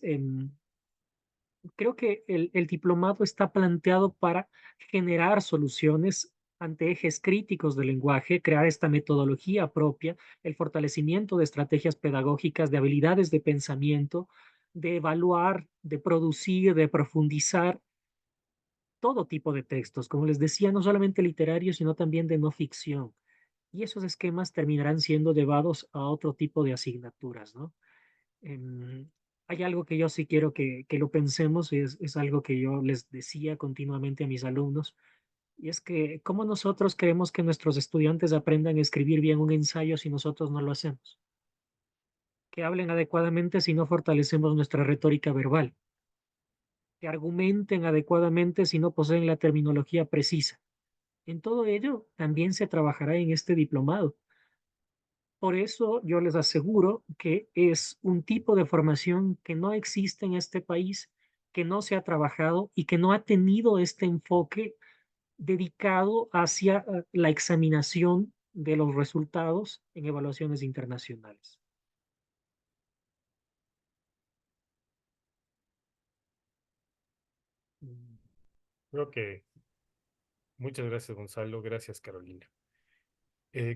creo que el diplomado está planteado para generar soluciones ante ejes críticos del lenguaje, crear esta metodología propia, el fortalecimiento de estrategias pedagógicas, de habilidades de pensamiento, de evaluar, de producir, de profundizar todo tipo de textos, como les decía, no solamente literarios, sino también de no ficción. Y esos esquemas terminarán siendo llevados a otro tipo de asignaturas, ¿no? Em, Hay algo que yo sí quiero que lo pensemos y es algo que yo les decía continuamente a mis alumnos, y es que cómo nosotros queremos que nuestros estudiantes aprendan a escribir bien un ensayo si nosotros no lo hacemos, que hablen adecuadamente si no fortalecemos nuestra retórica verbal, que argumenten adecuadamente si no poseen la terminología precisa. En todo ello también se trabajará en este diplomado. Por eso yo les aseguro que es un tipo de formación que no existe en este país, que no se ha trabajado y que no ha tenido este enfoque dedicado hacia la examinación de los resultados en evaluaciones internacionales. Creo que muchas gracias, Gonzalo. Gracias, Carolina.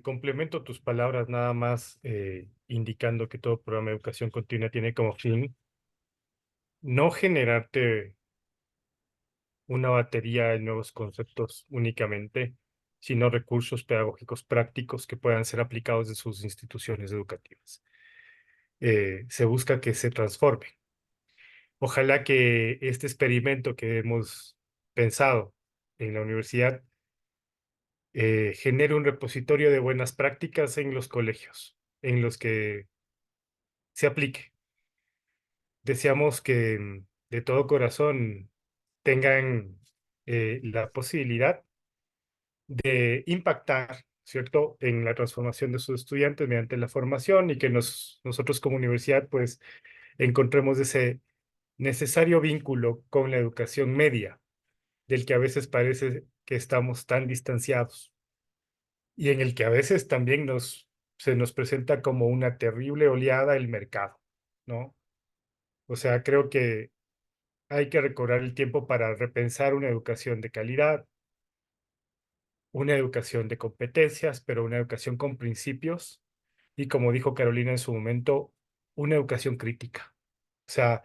Complemento tus palabras nada más indicando que todo programa de educación continua tiene como fin no generarte una batería de nuevos conceptos únicamente, sino recursos pedagógicos prácticos que puedan ser aplicados en sus instituciones educativas. Se busca que se transforme. Ojalá que este experimento que hemos pensado en la universidad genere un repositorio de buenas prácticas en los colegios, en los que se aplique. Deseamos que de todo corazón tengan la posibilidad de impactar, ¿cierto?, en la transformación de sus estudiantes mediante la formación y que nosotros como universidad, pues, encontremos ese necesario vínculo con la educación media, del que a veces parece que estamos tan distanciados y en el que a veces también se nos presenta como una terrible oleada el mercado, ¿no? O sea, creo que hay que recobrar el tiempo para repensar una educación de calidad, una educación de competencias, pero una educación con principios y, como dijo Carolina en su momento, una educación crítica. O sea,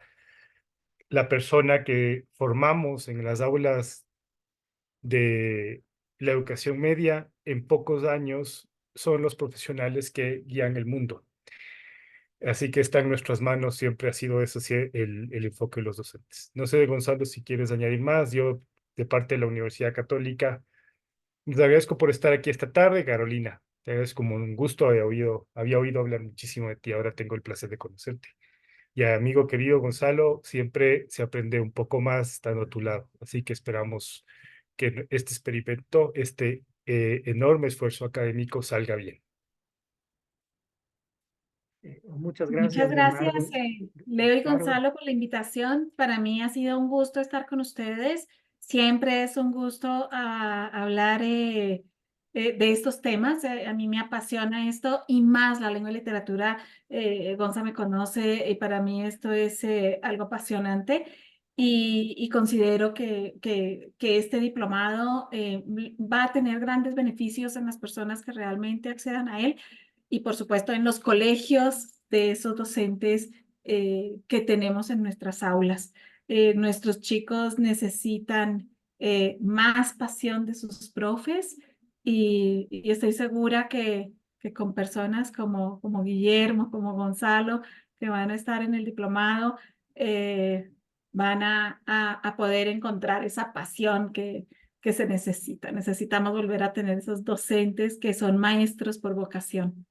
la persona que formamos en las aulas de la educación media en pocos años son los profesionales que guían el mundo. Así que está en nuestras manos, siempre ha sido eso, sí, el enfoque de los docentes. No sé, Gonzalo, si quieres añadir más. Yo, de parte de la Universidad Católica, les agradezco por estar aquí esta tarde, Carolina. Te agradezco como un gusto, había oído hablar muchísimo de ti, ahora tengo el placer de conocerte. Y amigo querido Gonzalo, siempre se aprende un poco más estando a tu lado. Así que esperamos que este experimento, este enorme esfuerzo académico salga bien. Muchas Muchas gracias, gracias, Leonardo. Leo y Claro, Gonzalo, por la invitación. Para mí ha sido un gusto estar con ustedes. Siempre es un gusto hablar de estos temas. A mí me apasiona esto y más la lengua y literatura. Gonza me conoce y para mí esto es algo apasionante. Y considero que este diplomado va a tener grandes beneficios en las personas que realmente accedan a él y por supuesto en los colegios de esos docentes que tenemos en nuestras aulas. Nuestros chicos necesitan más pasión de sus profes y estoy segura que con personas como Guillermo, como Gonzalo, que van a estar en el diplomado, van a poder encontrar esa pasión que se necesita. Necesitamos volver a tener esos docentes que son maestros por vocación.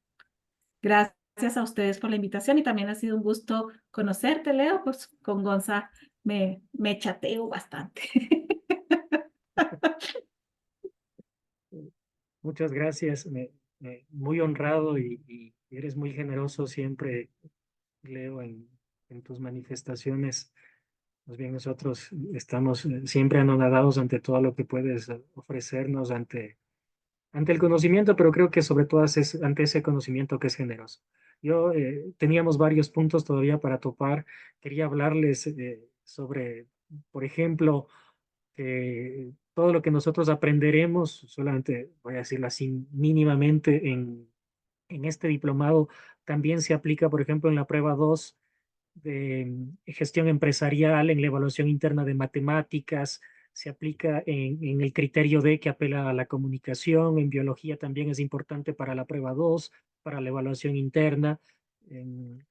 Gracias a ustedes por la invitación y también ha sido un gusto conocerte, Leo. Pues con Gonza me chateo bastante. Muchas gracias, muy honrado y eres muy generoso siempre, Leo, en tus manifestaciones. Más bien nosotros estamos siempre anonadados ante todo lo que puedes ofrecernos, ante el conocimiento, pero creo que sobre todo ante ese conocimiento que es generoso. Yo teníamos varios puntos todavía para topar. Quería hablarles sobre, por ejemplo, que todo lo que nosotros aprenderemos, solamente voy a decirlo así mínimamente en este diplomado, también se aplica, por ejemplo, en la prueba 2 de gestión empresarial, en la evaluación interna de matemáticas, se aplica en el criterio D que apela a la comunicación, en biología también es importante para la prueba 2 para la evaluación interna. en-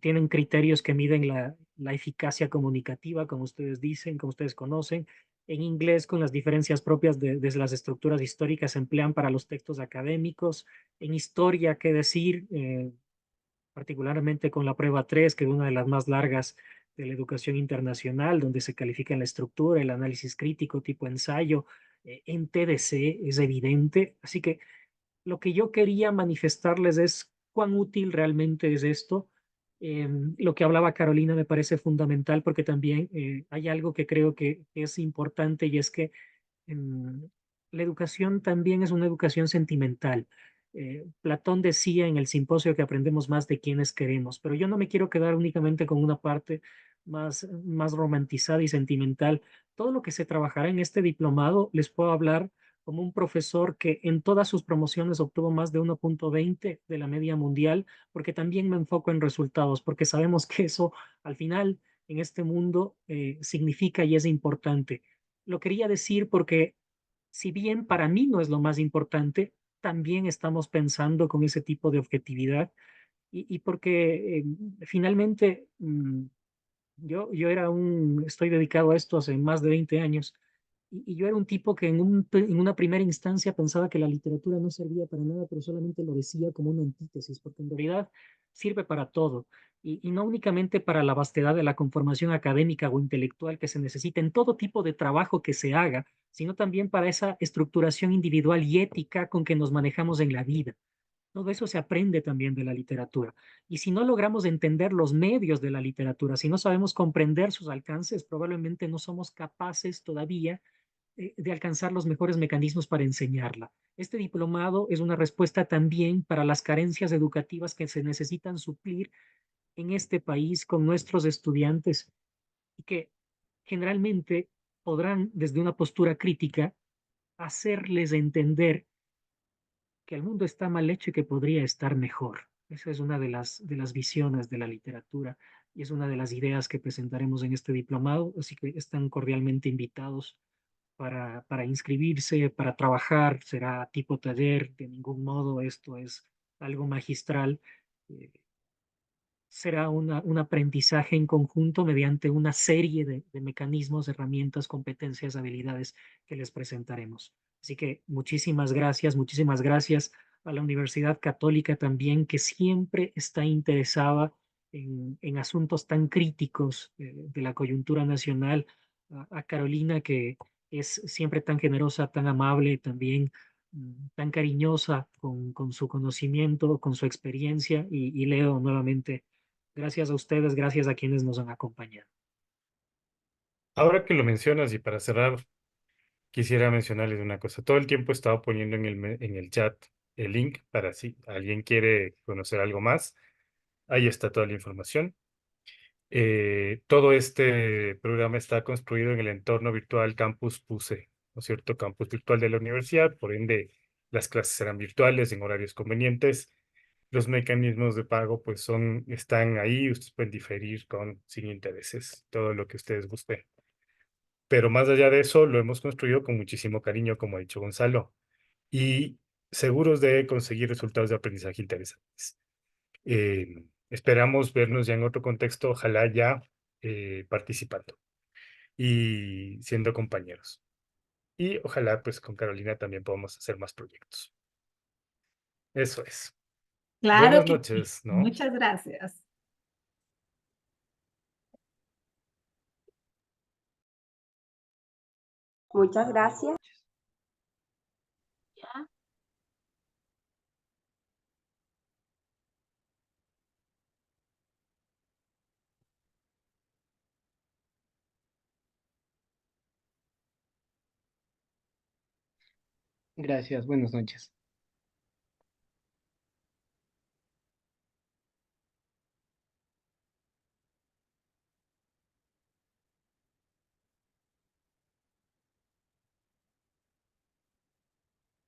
tienen criterios que miden la eficacia comunicativa, como ustedes dicen, como ustedes conocen. En inglés, con las diferencias propias de las estructuras históricas, se emplean para los textos académicos. En historia, qué decir, particularmente con la prueba 3 que es una de las más largas de la educación internacional, donde se califica la estructura, el análisis crítico tipo ensayo. En TDC es evidente. Así que lo que yo quería manifestarles es cuán útil realmente es esto. Lo que hablaba Carolina me parece fundamental porque también hay algo que creo que es importante y es que em, la educación también es una educación sentimental. Platón decía en el simposio que aprendemos más de quienes queremos, pero yo no me quiero quedar únicamente con una parte más romantizada y sentimental. Todo lo que se trabajará en este diplomado les puedo hablar como un profesor que en todas sus promociones obtuvo más de 1,20 de la media mundial, porque también me enfoco en resultados, porque sabemos que eso al final en este mundo significa y es importante. Lo quería decir porque si bien para mí no es lo más importante, también estamos pensando con ese tipo de objetividad y porque finalmente yo estoy dedicado a esto hace más de 20 años y yo era un tipo que en una primera instancia pensaba que la literatura no servía para nada, pero solamente lo decía como una antítesis, porque en realidad sirve para todo y no únicamente para la vastedad de la conformación académica o intelectual que se necesita en todo tipo de trabajo que se haga, sino también para esa estructuración individual y ética con que nos manejamos en la vida. Todo eso se aprende también de la literatura. Y si no logramos entender los medios de la literatura, si no sabemos comprender sus alcances, probablemente no somos capaces todavía de alcanzar los mejores mecanismos para enseñarla. Este diplomado es una respuesta también para las carencias educativas que se necesitan suplir en este país con nuestros estudiantes y que generalmente podrán, desde una postura crítica, hacerles entender que el mundo está mal hecho y que podría estar mejor. Esa es una de las visiones de la literatura y es una de las ideas que presentaremos en este diplomado, así que están cordialmente invitados para inscribirse, para trabajar, será tipo taller, de ningún modo esto es algo magistral. eh, Será un aprendizaje en conjunto mediante una serie de mecanismos, herramientas, competencias, habilidades que les presentaremos. Así que muchísimas gracias a la Universidad Católica también, que siempre está interesada en asuntos tan críticos de la coyuntura nacional, a Carolina, que es siempre tan generosa, tan amable, también tan cariñosa con su conocimiento, con su experiencia, y Leo nuevamente. Gracias a ustedes, gracias a quienes nos han acompañado. Ahora que lo mencionas y para cerrar quisiera mencionarles una cosa. Todo el tiempo he estado poniendo en el chat el link para si alguien quiere conocer algo más. Ahí está toda la información. Todo este programa está construido en el entorno virtual Campus PUSE, ¿no es cierto? Campus virtual de la universidad, por ende, las clases serán virtuales en horarios convenientes. Los mecanismos de pago, pues están ahí, ustedes pueden diferir sin intereses, todo lo que ustedes gusten. Pero más allá de eso, lo hemos construido con muchísimo cariño, como ha dicho Gonzalo, y seguros de conseguir resultados de aprendizaje interesantes. Esperamos vernos ya en otro contexto, ojalá ya participando y siendo compañeros. Y ojalá pues con Carolina también podamos hacer más proyectos. Eso es. Claro Buenas que sí. noches, ¿no? Muchas gracias. Muchas gracias. Ya. Gracias, buenas noches.